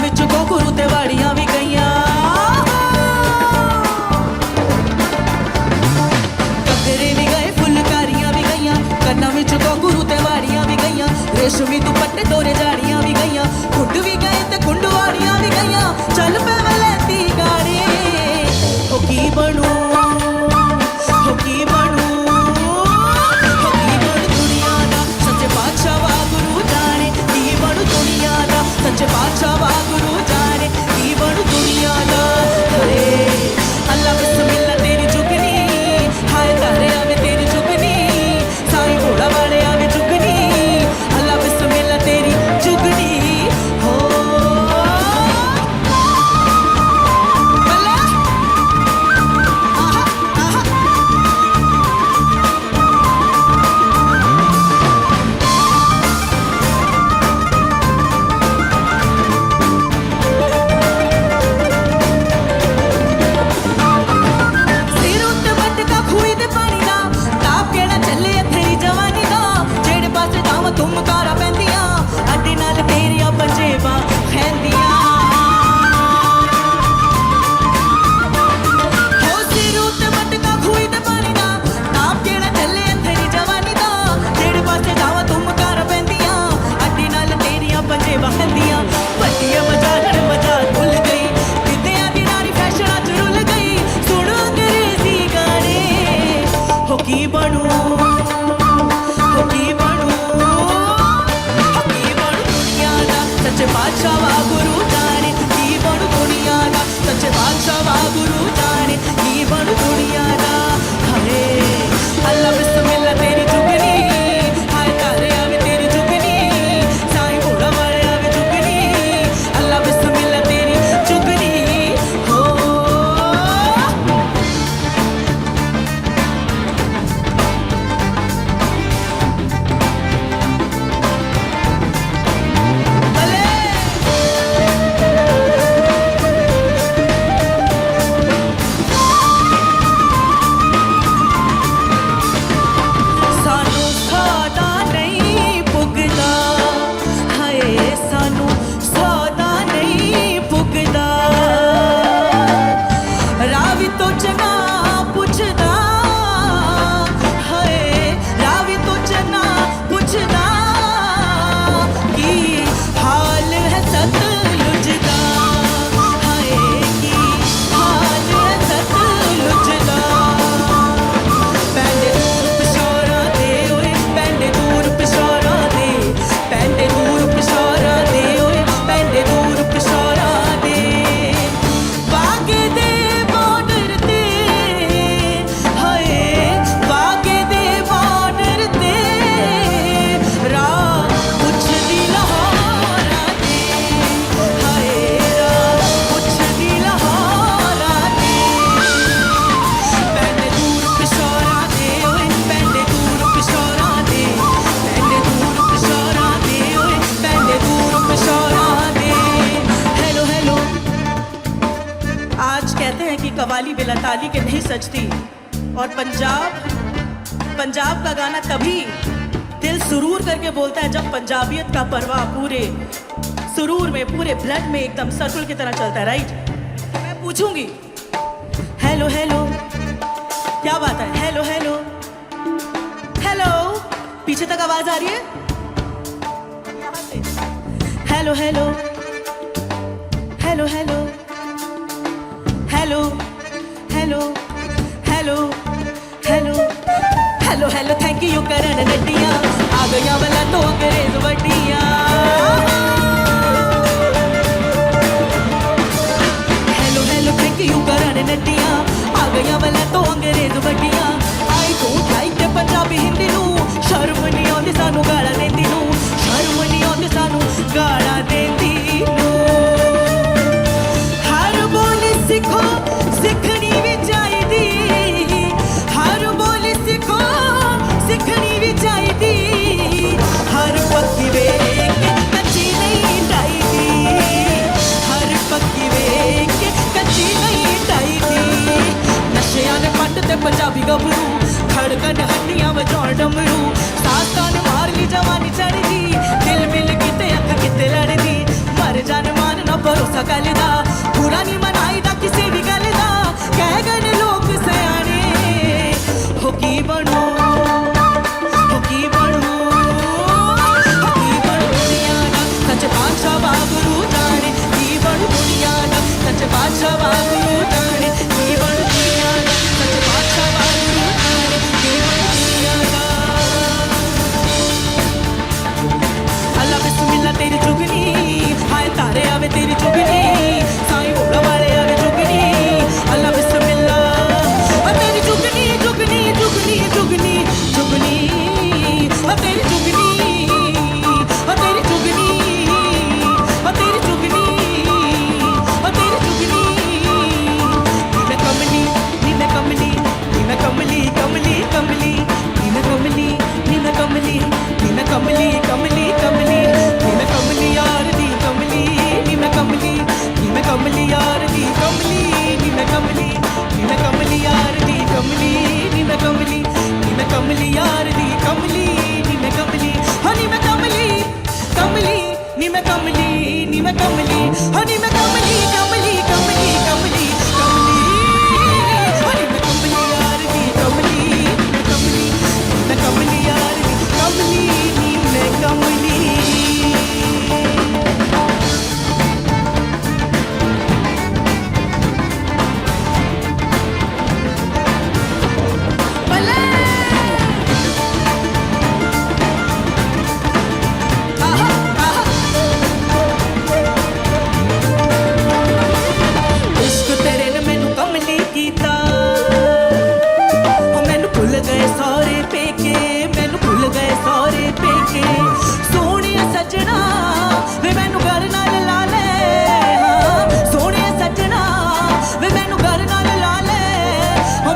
ਵਿੱਚ ਕੋਕਰੂ ਤੇ ਵਾੜੀਆਂ ਵੀ ਗਈਆਂ ਕੱਕਰੇ ਵੀ ਗਏ ਫੁਲਕਾਰੀਆਂ ਵੀ ਗਈਆਂ ਕੰਨਾਂ ਵਿੱਚ ਕੋਕਰੂ ਤੇ ਵਾੜੀਆਂ ਵੀ ਗਈਆਂ ਰੇਸ਼ਮੀ ਦੁਪੱਟੇ ਤੋਰੇ ਜਾੜੀਆਂ ਵੀ ਗਈਆਂ ਕੁੰਡ ਵੀ ਗਏ ਤੇ ਕੁੰਡਵਾੜੀਆਂ ਵੀ ਗਈਆਂ ਚੱਲ ਪੈ ਵਲੈਤੀ ਗਾੜੀ ਹੋ ਕੀ ਬਣੂ ਹੋ ਕੀ ਬਣੂ ਹੋ ਕੀ ਬਣੂ ਦੁਨੀਆ ਦਾ ਸੱਚੇ ਬਾਦਸ਼ਾਹ ਵਾਗੁਰੂ ਜਾਣੇ ਕੀ ਬਣੂ ਦੁਨੀਆ ਦਾ ਸੱਚੇ ਬਾਦਸ਼ਾਹ ਵਾਗੁਰੂ ਜਾਣੇ ਕੀ ਬਣੂ ਦੁਨੀਆ ਦਾ ਹਏ ਅੱਲਾ ਬਿਸਮਿਲ੍ਲਾ ਤੇਰੀ ਚੁਗਨੀ ਹਾਏ ਤਾਰੇ ਆਵੇ ਤੇਰੀ ਚੁਗਨੀ ਸਾਈਂ ਘੋੜਾ ਵਾਲੇ ਆਵੇ ਚੁਗਨੀ ਅੱਲਾ ਬਿਸਮਿਲ੍ਲਾ ਤੇਰੀ मेला ताली के नहीं सजती। और पंजाब का गाना तभी दिल सुरूर करके बोलता है जब पंजाबियत का परवाह पूरे सुरूर में, पूरे ब्लड में एकदम सर्कल की तरह चलता है, राइट? मैं पूछूंगी हेलो हेलो, क्या बात है? हेलो हेलो हेलो, पीछे तक आवाज आ रही है? Hello hello hello hello hello hello hello hello hello hello, thank you Karan नड्डिया, आ गया वाला तो अंग्रेज वड्डिया। Hello hello, thank you Karan नड्डिया, आ गया वाला तो अंग्रेज वड्डिया। I don't like the Punjabi Hindi नू, शर्म नहीं आउंदी सानू गाला देंदी नू, शर्म नहीं आउंदी सानू गाला देंदी नू। हर बोली सिखो सिखनी भी चाहिदी, हर बोली सिखो सिखनी भी चाहिदी। हर पक्की वेख के कच्ची नहीं ढाईदी, हर पक्की वेख के कच्ची नहीं ढाईदी। नशियां ने पट ते पंजाबी गबरू, खड़कन हड्डियां वजाउण डमरू, सासां ने मार ली जवानी चढ़दी, दिल मिल किते अख किते लड़दी। मर जान मान ना भरोसा गल दा, बुरा नहीं मनाई दा किसी भी गल दा। कह गए लोग सयाने हो की बनू, हो की बनू, हो की बनू दुनिया दा सच बादशाह वागरू जाने, की बनू दुनिया दा सच बादशाह वागरू जाने, की बनू दुनिया दा सच बादशाह वागरू जाने, की बनू दुनिया दा। अल्लाह बिस्मिल्लाह तेरी चुगनी, हाय तारे आवे तेरी चुगनी, साईं भोला वाले आवे चुगनी। अल्लाह बिस्मिल्लाह तेरी चुगनी चुगनी चुगनी चुगनी चुगनी, तेरी चुगनी, तेरी चुगनी, तेरी चुगनी, तेरी चुगनी। नी मैं कमली, नी मैं कमली, नी मैं कमली कमली कमली, नी मैं कमली, नी मैं कमली, नी मैं कमली कमली कमली, नी मैं कमली यार दी कमली, नी मैं कमली, नी मैं कमली यार दी कमली, नी मैं कमली, नी मैं कमली यार दी कमली, नी मैं कमली, नी मैं कमली यार दी कमली, नी मैं कमली, हनी मैं कमली कमली, नी मैं कमली, नी मैं कमली, हनी मैं कमली कमली कमली कमली कमली, हनी मैं कमली यार दी कमली, नी मैं कमली, नी मैं कमली यार दी कमली, नी मैं कमली। इश्क तेरे ने मैनू कमली कीता, मैनू भुल गए सारे पेके, मैनू भुल गए सारे पेके। सोहणे सजना वे मैनू घर नाल ला ले, सोहणे सजना वे मैनू घर नाल ला ले,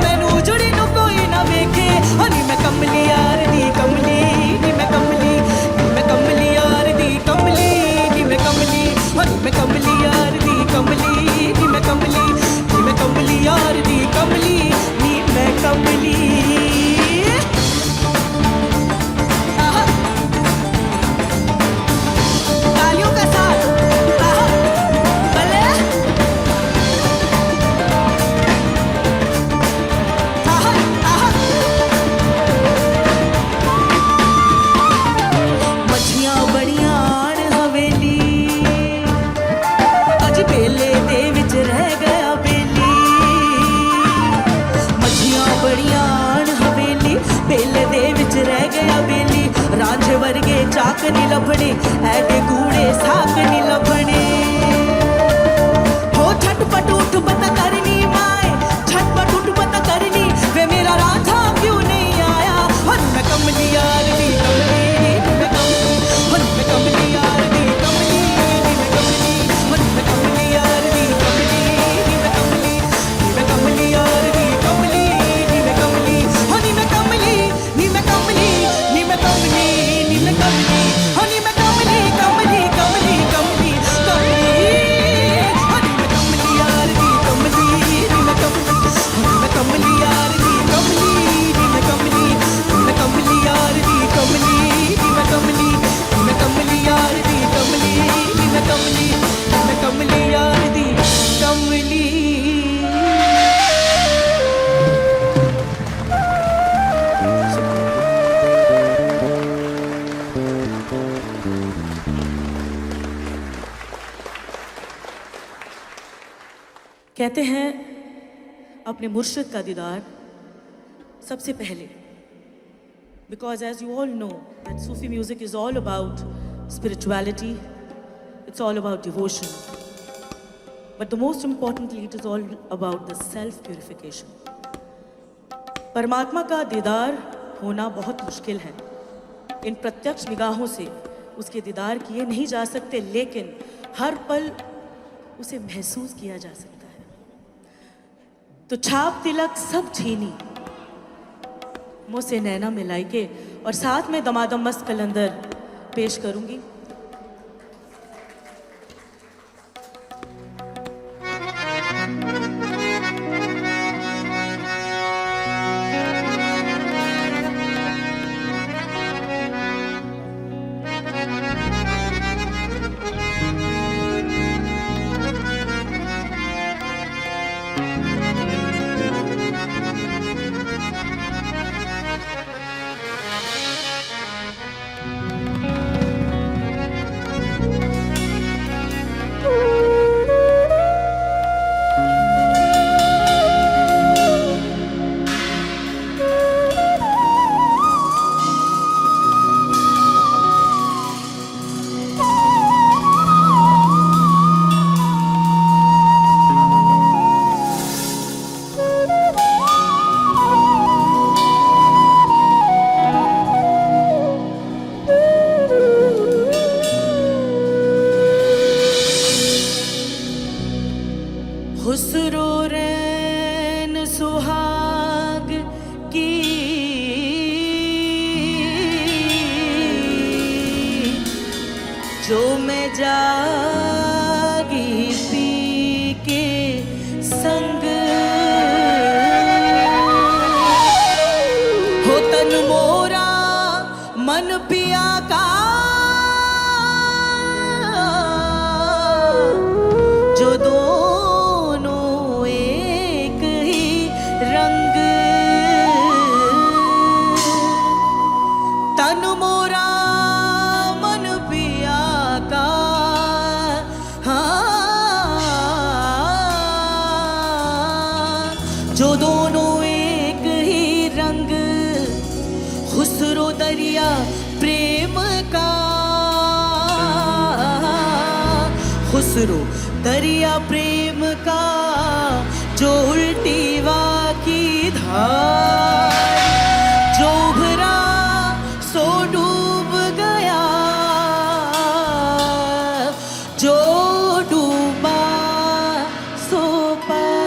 मैनू उजड़ी नू कोई ना वेखे। नी मैं कमली यार दी कमली, नी मैं कमली, नी मैं कमली यार दी कमली, नी मैं कमली, नी मैं कमली यार दी कमली, नी मैं कमली, नी मैं कमली यार दी कमली, नी मैं कमली। आहा, तालियों का साथ, आहा, भले, आहा, आहा। मछियां बड़ियां आण हवेली, अज बेले दे विच रह गया बेली। मछियां बड़ियां आण हवेली, बेले दे विच रह गया बेली। रांझे वर्गे चाक नी लभणे, ऐडे कूड़े साक नी लभणे। हो झटपट उठ पता करनी माए, झटपट उठ पता करनी, वे मेरा रांझा क्यों नहीं आया। हन मैं कमली यार दी कमली, मैं कमली, हन मैं कमली यार दी कमली, मैं कमली, हन मैं कमली यार दी कमली, मैं कमली, मैं कमली यार दी कमली, मैं कमली, हनी मैं कमली, नी मैं कमली, नी मैं कमली, नी मैं कमली, हनी मैं कमली कमली कमली कमली कमली, हनी मैं कमली यार दी कमली, नी मैं कहते हैं अपने मुर्शिद का दीदार सबसे पहले, because as you all know that Sufi music is all about spirituality, it's all about devotion, but the most importantly it is all about the self purification. परमात्मा का दीदार होना बहुत मुश्किल है। इन प्रत्यक्ष निगाहों से उसके दीदार किए नहीं जा सकते, लेकिन हर पल उसे महसूस किया जा सकता है। तो छाप तिलक सब छीनी, मुँह से नैना मिलाई के, और साथ में दमादम मस्त कलंदर पेश करूंगी। खुसरो रैन सुहाग की जो मैं जागी पी के संग, हो तन मोरा मन पिया का, जो दोनों एक ही रंग, तन मोरा मन पिया का, हाँ, जो दोनों एक ही रंग, खुसरो दरिया प्रेम का, खुसरो दरिया प्रेम का, जो उल्टी वा की धार, जो उभरा सो डूब गया, जो डूबा सो पार।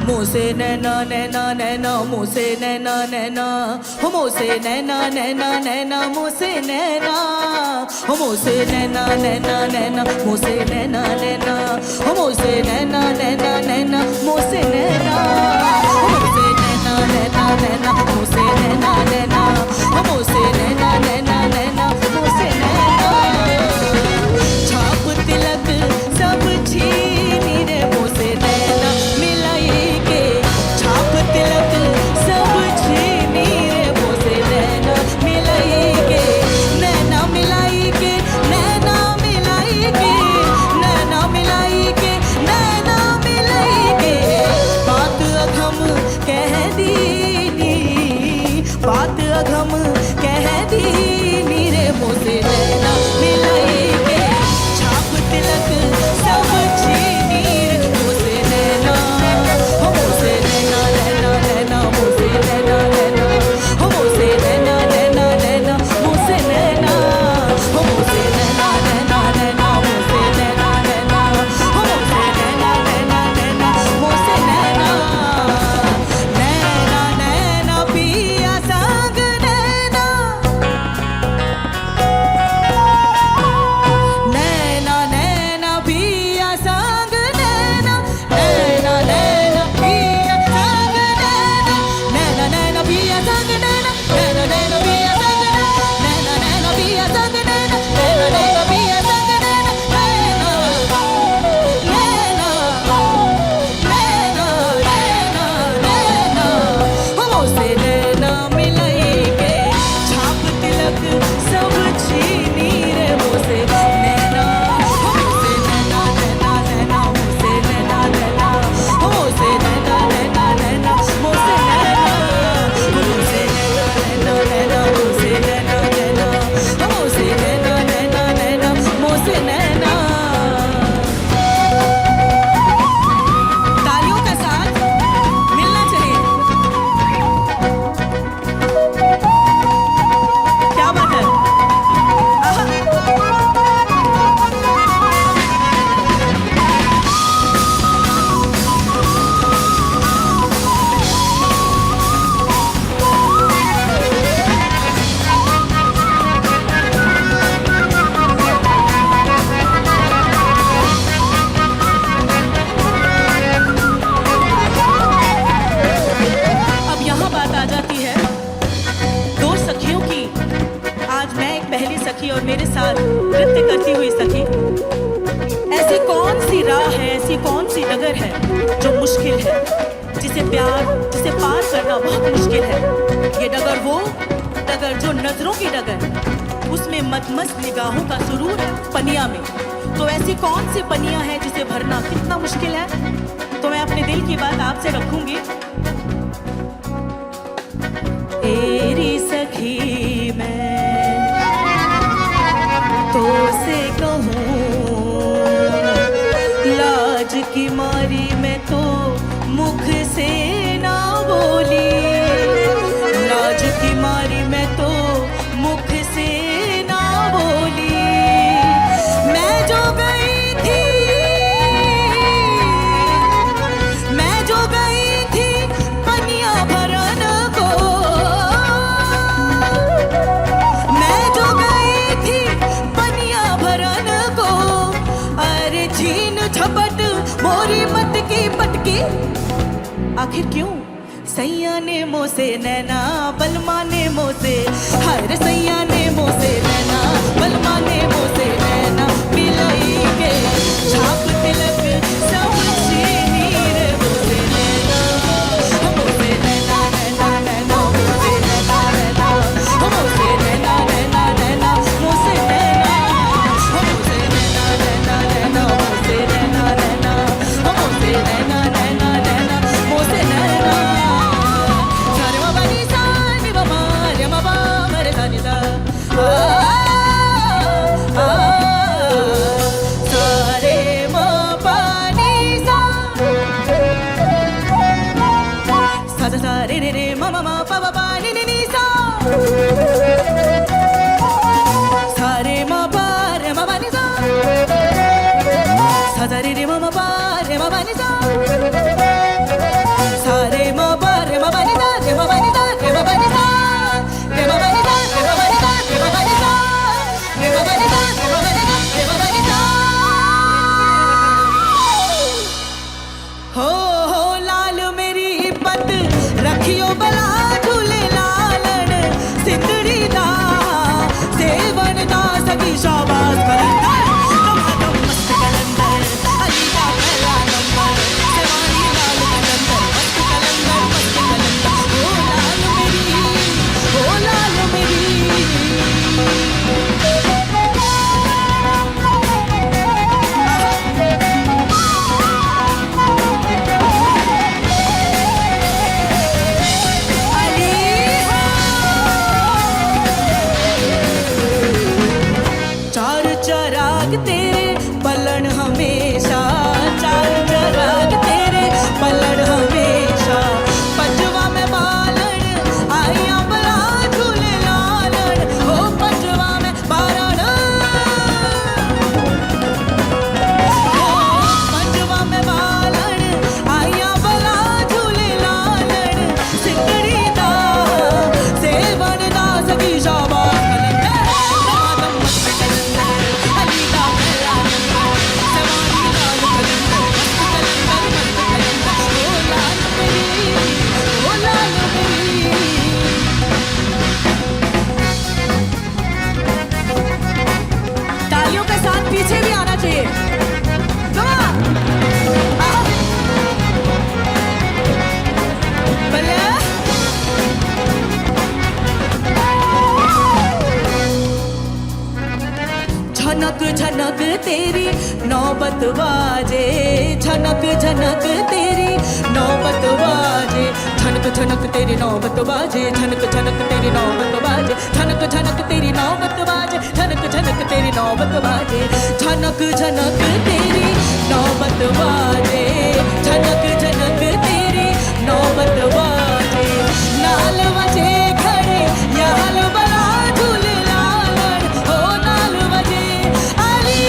मुँह से नैना नैना नैना, मुँह से नैना नैना, हो मुँह से नैना नैना नैना, मुँह से नैना, हो मुँह से नैना नैना नैना, मुँह से नैना नैना, हो मुँह से नैना नैना नैना, मुँह से नैना, हो मुँह से नैना नैना नैना, मुँह से नैना नैना, हो मुँह से नैना नैना नैना, मुँह से नैना। छाप तिलक सब छीनी रे, मुँह से नैना मिलाई के, छाप तिलक सब छीनी रे, मुँह से नैना मिलाई के, नैना मिलाई के, नैना मिलाई के, नैना मिलाई के, नैना मिलाई के, बात अघम कह दीनी, बात अघम कह दीनी रे, मुँह से नैना मिलाई के, छाप तिलक सब छीनी रे, मुँह से नैना, हो मुँह से नैना नैना नैना, मुँह से नैना नैना, हो मुँह से नैना नैना नैना, मुँह से नैना, हो मुँह से नैना नैना नैना, मुँह से नैना नैना, हो मुँह से नैना नैना नैना, मुँह से नैना। नैना नैना पिया संग नैना, नैना नैना पिया संग नैना, नैना नैना पिया संग नैना, नैना नैना पिया संग नैना, नैना नैना पिया संग नैना, नैना नैना पिया संग नैना, नैना नैना पिया संग नैना, नैना नैना नैना नैना, हो मुँह से नैना मिलाई के, छाप तिलक सब छीनी रे, मुँह से नैना। और मेरे साथ नृत्य करती हुई सखी। ऐसी कौन सी राह है, ऐसी कौन सी डगर है जो मुश्किल है, जिसे पार करना बहुत मुश्किल है। ये डगर वो डगर जो नजरों की डगर, उसमें मदमस्त निगाहों का सुरूर है पनिया में। तो ऐसी कौन सी पनिया है जिसे भरना कितना मुश्किल है। तो मैं अपने दिल की बात आपसे रखूंगी। तेरी सखी मैं तो से कहूँ, लाज की मारी मैं तो मुख से ना बोली, लाज की मारी मैं तो मुख से ना बोली। मैं जो गई थी, मैं जो गई थी पनिया भरन को, मैं जो गई थी पनिया भरन को। अरे झीन झपट मोरी मत की पटकी, आखिर क्यों सैया ने मोसे नैना बलमा ने मोसे, हर सैया ने मोसे नैना बलमा ने मोसे नैना, मिलई के छाप तिलक समझी नीर मोसे नैना, मोसे नैना नैना नैना मोसे नैना नैना, मोसे नैना नैना नैना मोसे नैना, मोसे नैना नैना नैना मोसे नैना नैना, मोसे नैना नैना नैना मोसे नैना। सारे बाबा नी सा नि बाबा रे बाबा मरे सा नि सा, सारे बाबा नी सा, सा सा सा रे रे रे मा मा मा पा पा पा नि नि नि सा, सारे मा पा रे मा पा नि सा, सा सा रे रे मा मा पा रे मा पा नि सा, सारे मा पा रे मा पा नि सा, रे मा पा नि सा, रे मा पा नि सा, रे मा पा नि सा, रे मा पा नि सा, रे मा पा नि सा, रे मा पा नि सा, रे मा पा नि सा, रे मा पा नि सा। हो लाल मेरी हिम्मत रखियो बला झूले लालन, सिंदड़ी दा सेवन दा सगी शाबाश कलंदर, दमादम मस्त कलंदर, अली का पहला नंबर, सेवानी लाल कलंदर, मस्त कलंदर मस्त कलंदर। हो लाल मेरी, हो लाल मेरी। चार चराग तेरे पलन हमेशा, चार चराग तेरे पलन हमेशा, पंजवा में बालन आइया बला झूले लालन, हो पंजवा में बालन, हो पंजवा में बालन आइया बला झूले लालन, सिंदड़ी दा सेवन दा सगी शाबाश कलंदर, दमादम मस्त कलंदर, अली का पहला नंबर, सेवानी लाल कलंदर, मस्त कलंदर मस्त कलंदर। ओ लाल मेरी, ओ लाल मेरी। तालियों के साथ पीछे भी आना चाहिए। Come on! आओ। भले। झनक झनक तेरी नौबत बाजे, झनक झनक तेरी नौबत बाजे, झनक झनक तेरी नौबत बाजे, झनक झनक तेरी नौबत बाजे, झनक झनक तेरी नौबत बाजे, झनक झनक तेरी नौबत बाजे, झनक झनक तेरी नौबत बाजे, झनक झनक तेरी नौबत बाजे। नाल बजे खड़े याल बला झूले लालन, हो नाल बजे अली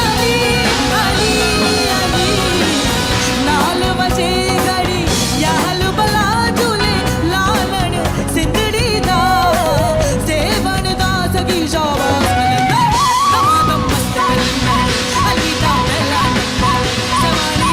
अली अली अली, नाल बजे घड़ी याल बला झूले लालन, सिंदड़ी दा सेवन दा सगी शाबाश कलंदर, दमादम मस्त कलंदर, अली दा पहला नंबर, सवारी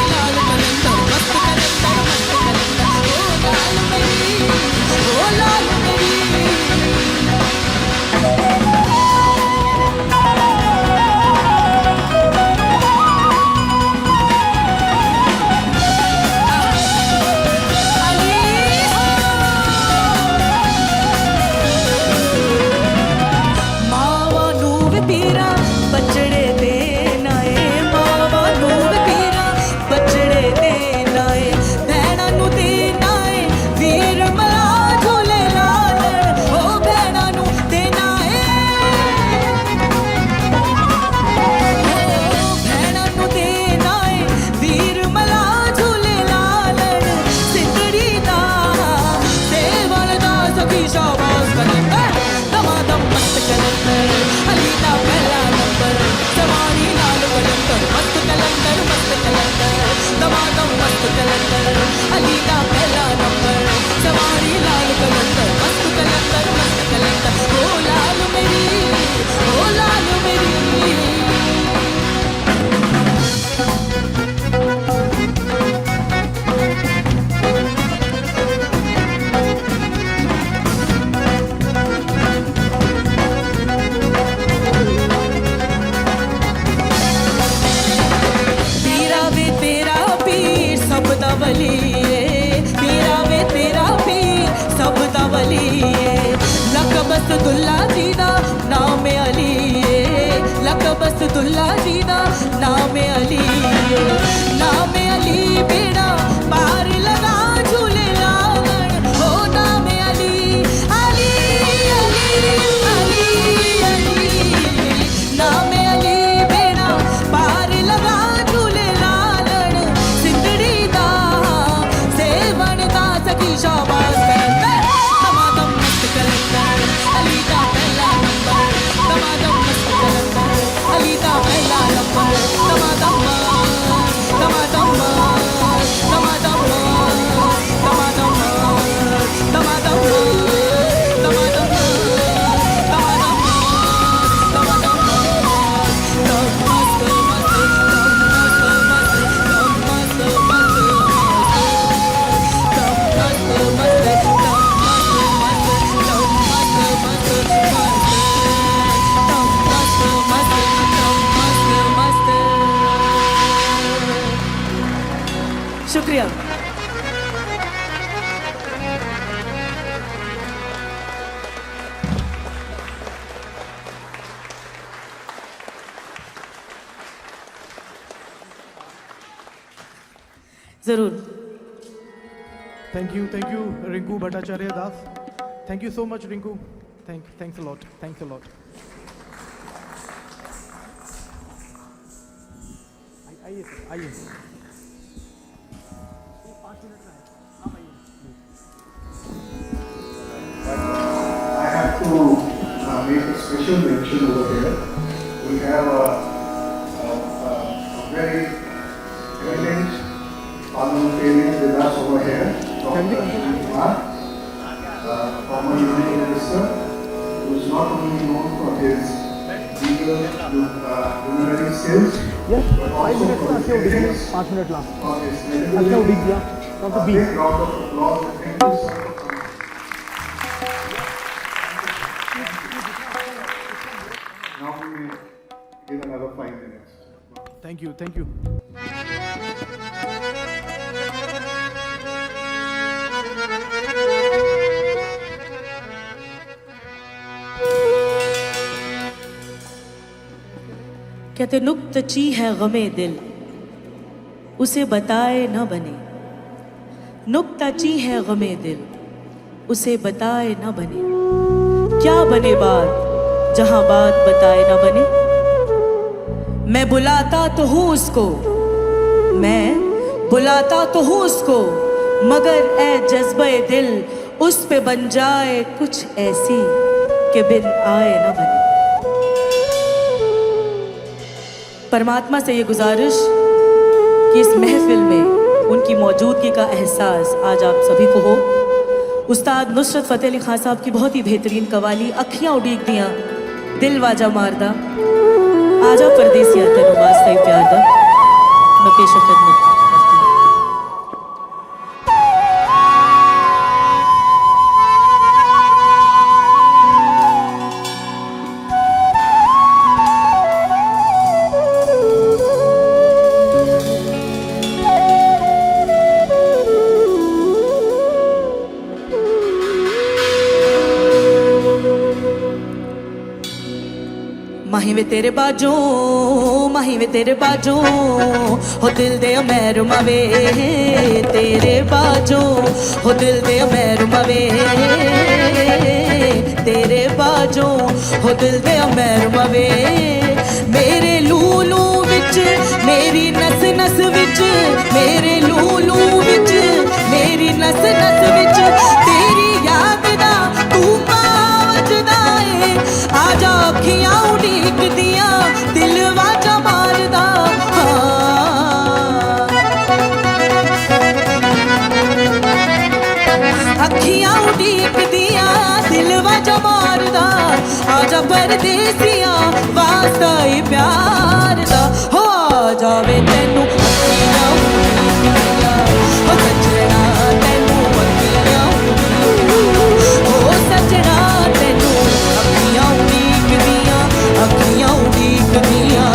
सखी शाबाश कलंदर दमादम मस्त कलंदर अली दा पहला नंबर जवानी लाल कलंदर मस्त कलंदर दमादम मस्त कलंदर अली दा पहला नंबर जवानी लाल कलंदर मस्त कलंदर ओ लाल मेरी दुल्ला जी दा नाम अली लकबस दुल्ला जी दा नाम अली बेड़ा पार लगा झूले लालन हो नाम अली अली अली अली अली नाम अली बेड़ा पार लगा झूले लालन सिंदड़ी दा सेवन दा सखी शाबाश दमादम मस्त कलंदर अली दा पहला नंबर दमादम मस्त कलंदर अली दा पहला नंबर दमादम शुक्रिया। जरूर। Thank you, Rinku Bhattacharya Das. Thank you so much, Rinku. Thanks a lot. आइए। I have to make a special mention over here. We have a very brilliant parliamentarian with us over here, Dr. Ashwin Kumar, former Union Minister, who is not only known for his legal luminary skills, but also for his ethics, for his credibility. A big round of applause and thank you, sir. Now we may give another 5 minutes. Thank you. कहते नुक्तची है गमे दिल उसे बताए न बने नुक्ताची है गमे दिल उसे बताए न बने क्या बने बात जहां बात बताए न बने मैं बुलाता तो हूँ उसको मगर ए जज्बे दिल उस पे बन जाए कुछ ऐसी कि बिन आए न बने। परमात्मा से ये गुजारिश कि इस महफिल में उनकी मौजूदगी का एहसास आज आप सभी को हो। उस्ताद नुसरत फ़तेह अली खान साहब की बहुत ही बेहतरीन कवाली अखियाँ उड़ीक दियाँ दिल वाजा मारदा आजा परदेसिया तेनू वास्ता ही प्यार दा मैं पेश खिदमत करती हूँ। माही वे तेरे बाजों हो दिल दे मैर मवे तेरे बाजों हो दिल दे मैर मवे तेरे बाजों हो दिल दे मैर मवे मेरे लूलू विच मेरी नस नस विच मेरे लूलू विच मेरी नस नस विच तेरी याद दा अखियां दिलवा जो मारदा आजा परदेसिया वास्ता ही प्यार दा हो आ जावे तैनू अखियां उड़ीकदियां हो सजना तैनू अखियां हो सजना तैनू अखियां उड़ीकदियां अखियां उड़ीकदियां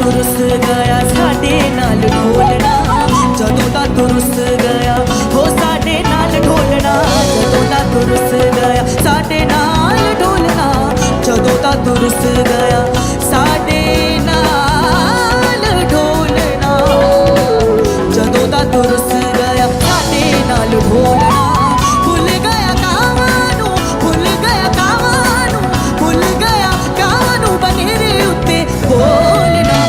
तुरस गया साडे नाल ढोलना जदों दा तुरस गया हो साडे नाल ढोलना जदों दा तुरस गया साडे नाल ढोलना जदों दा तुरस गया साडे नाल ढोलना जदों दा तुरस गया साडे नाल ढोलना भुल गया कावानू भुल गया कावानू भुल गया कावानू बनेरे उत्ते बोलना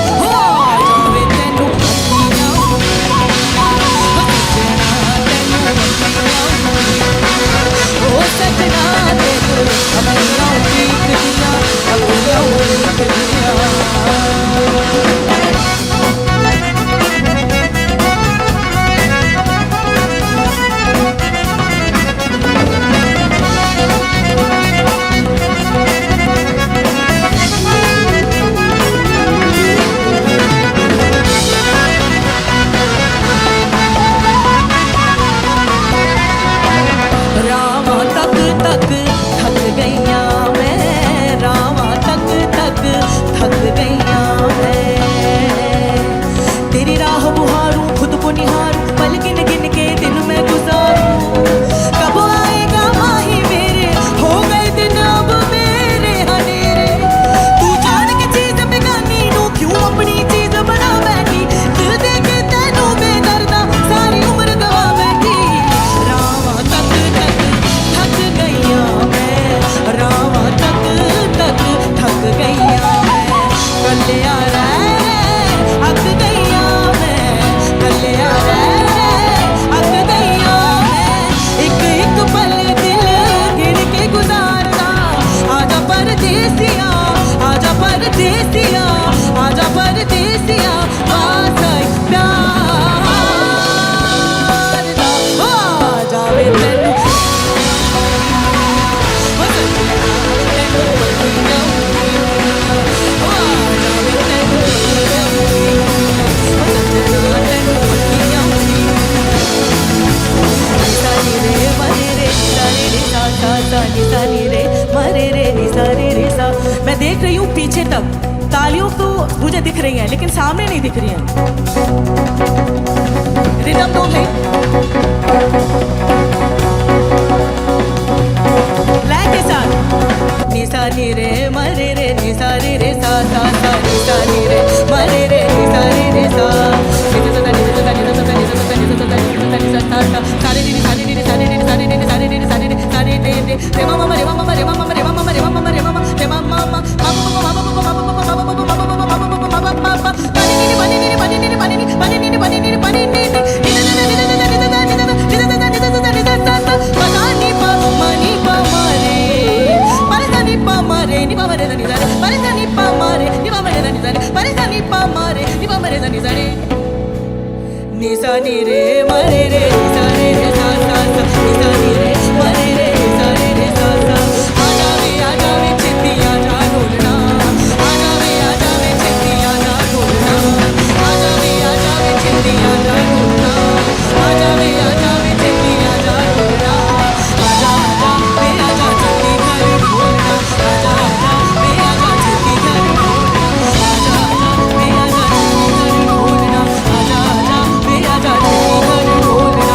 मैं देख रही हूँ पीछे तक तालियों तो मुझे दिख रही हैं लेकिन सामने नहीं दिख रही हैं रिदम दो भाई लय के साथ निसा नी रे मरे रे निसा रे रे सा सा सा निसा नी रे मरे रे निसा रे रे सा सारे रे सारे रे सारे रे सारे रे सारे रे सारे रे सारे रे रे मामा रे मामा रे मामा रे मामा रे मामा रे मामा रे मामा निसा नी रे मरे रे निसा रे रे सा सा सा निसा नी रे मरे रे निसा रे रे सा सा आ जावे चिट्टियां जा ढोलना आ जावे चिट्टियां जा ढोलना आ जावे चिट्टियां जा ढोलना आ जावे चिट्टियां जा ढोलना आ जा चिट्टी घर ढोलना आ जा चिट्टी घर ढोलना आ जा चिट्टी घर ढोलना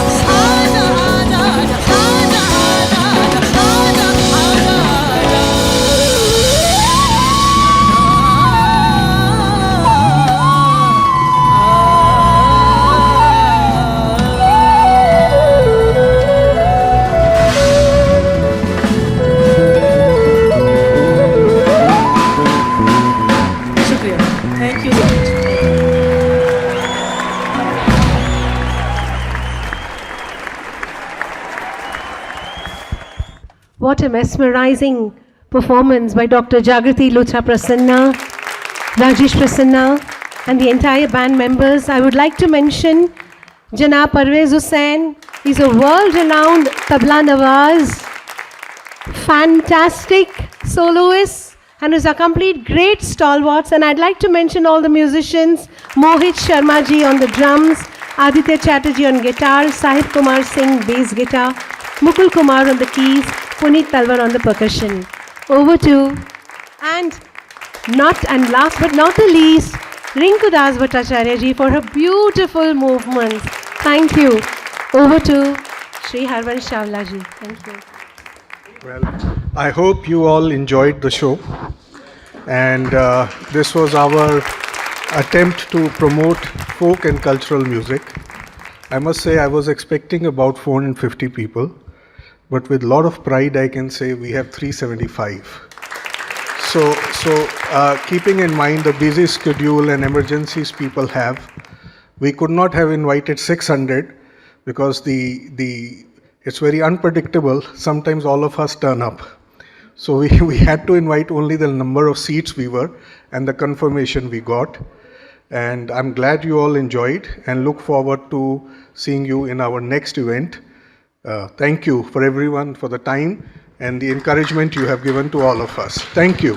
What a mesmerizing performance by Dr. Jagrati Luthra Prasanna, Rajesh Prasanna, and the entire band members. I would like to mention Janab Parvez Hussain. He's a world-renowned tabla nawaz, fantastic soloist, and has accompanied great stalwarts. And I'd like to mention all the musicians: Mohit Sharma ji on the drums, Aditya Chatterjee on guitar, Sahib Kumar Singh bass guitar, Mukul Kumar on the keys, Puneet Talwar on the percussion. Over to, and last but not the least, Rinku Das Bhattacharya ji for her beautiful movements. Thank you. Over to Shri Harvansh Chawla ji. Thank you. Well, I hope you all enjoyed the show. And this was our attempt to promote folk and cultural music. I must say I was expecting about 450 people, but with a lot of pride I can say we have 375. So keeping in mind the busy schedule and emergencies people have, we could not have invited 600 because it's very unpredictable. Sometimes all of us turn up. So we had to invite only the number of seats we were and the confirmation we got. And I'm glad you all enjoyed and look forward to seeing you in our next event. Thank you for everyone for the time and the encouragement you have given to all of us. Thank you.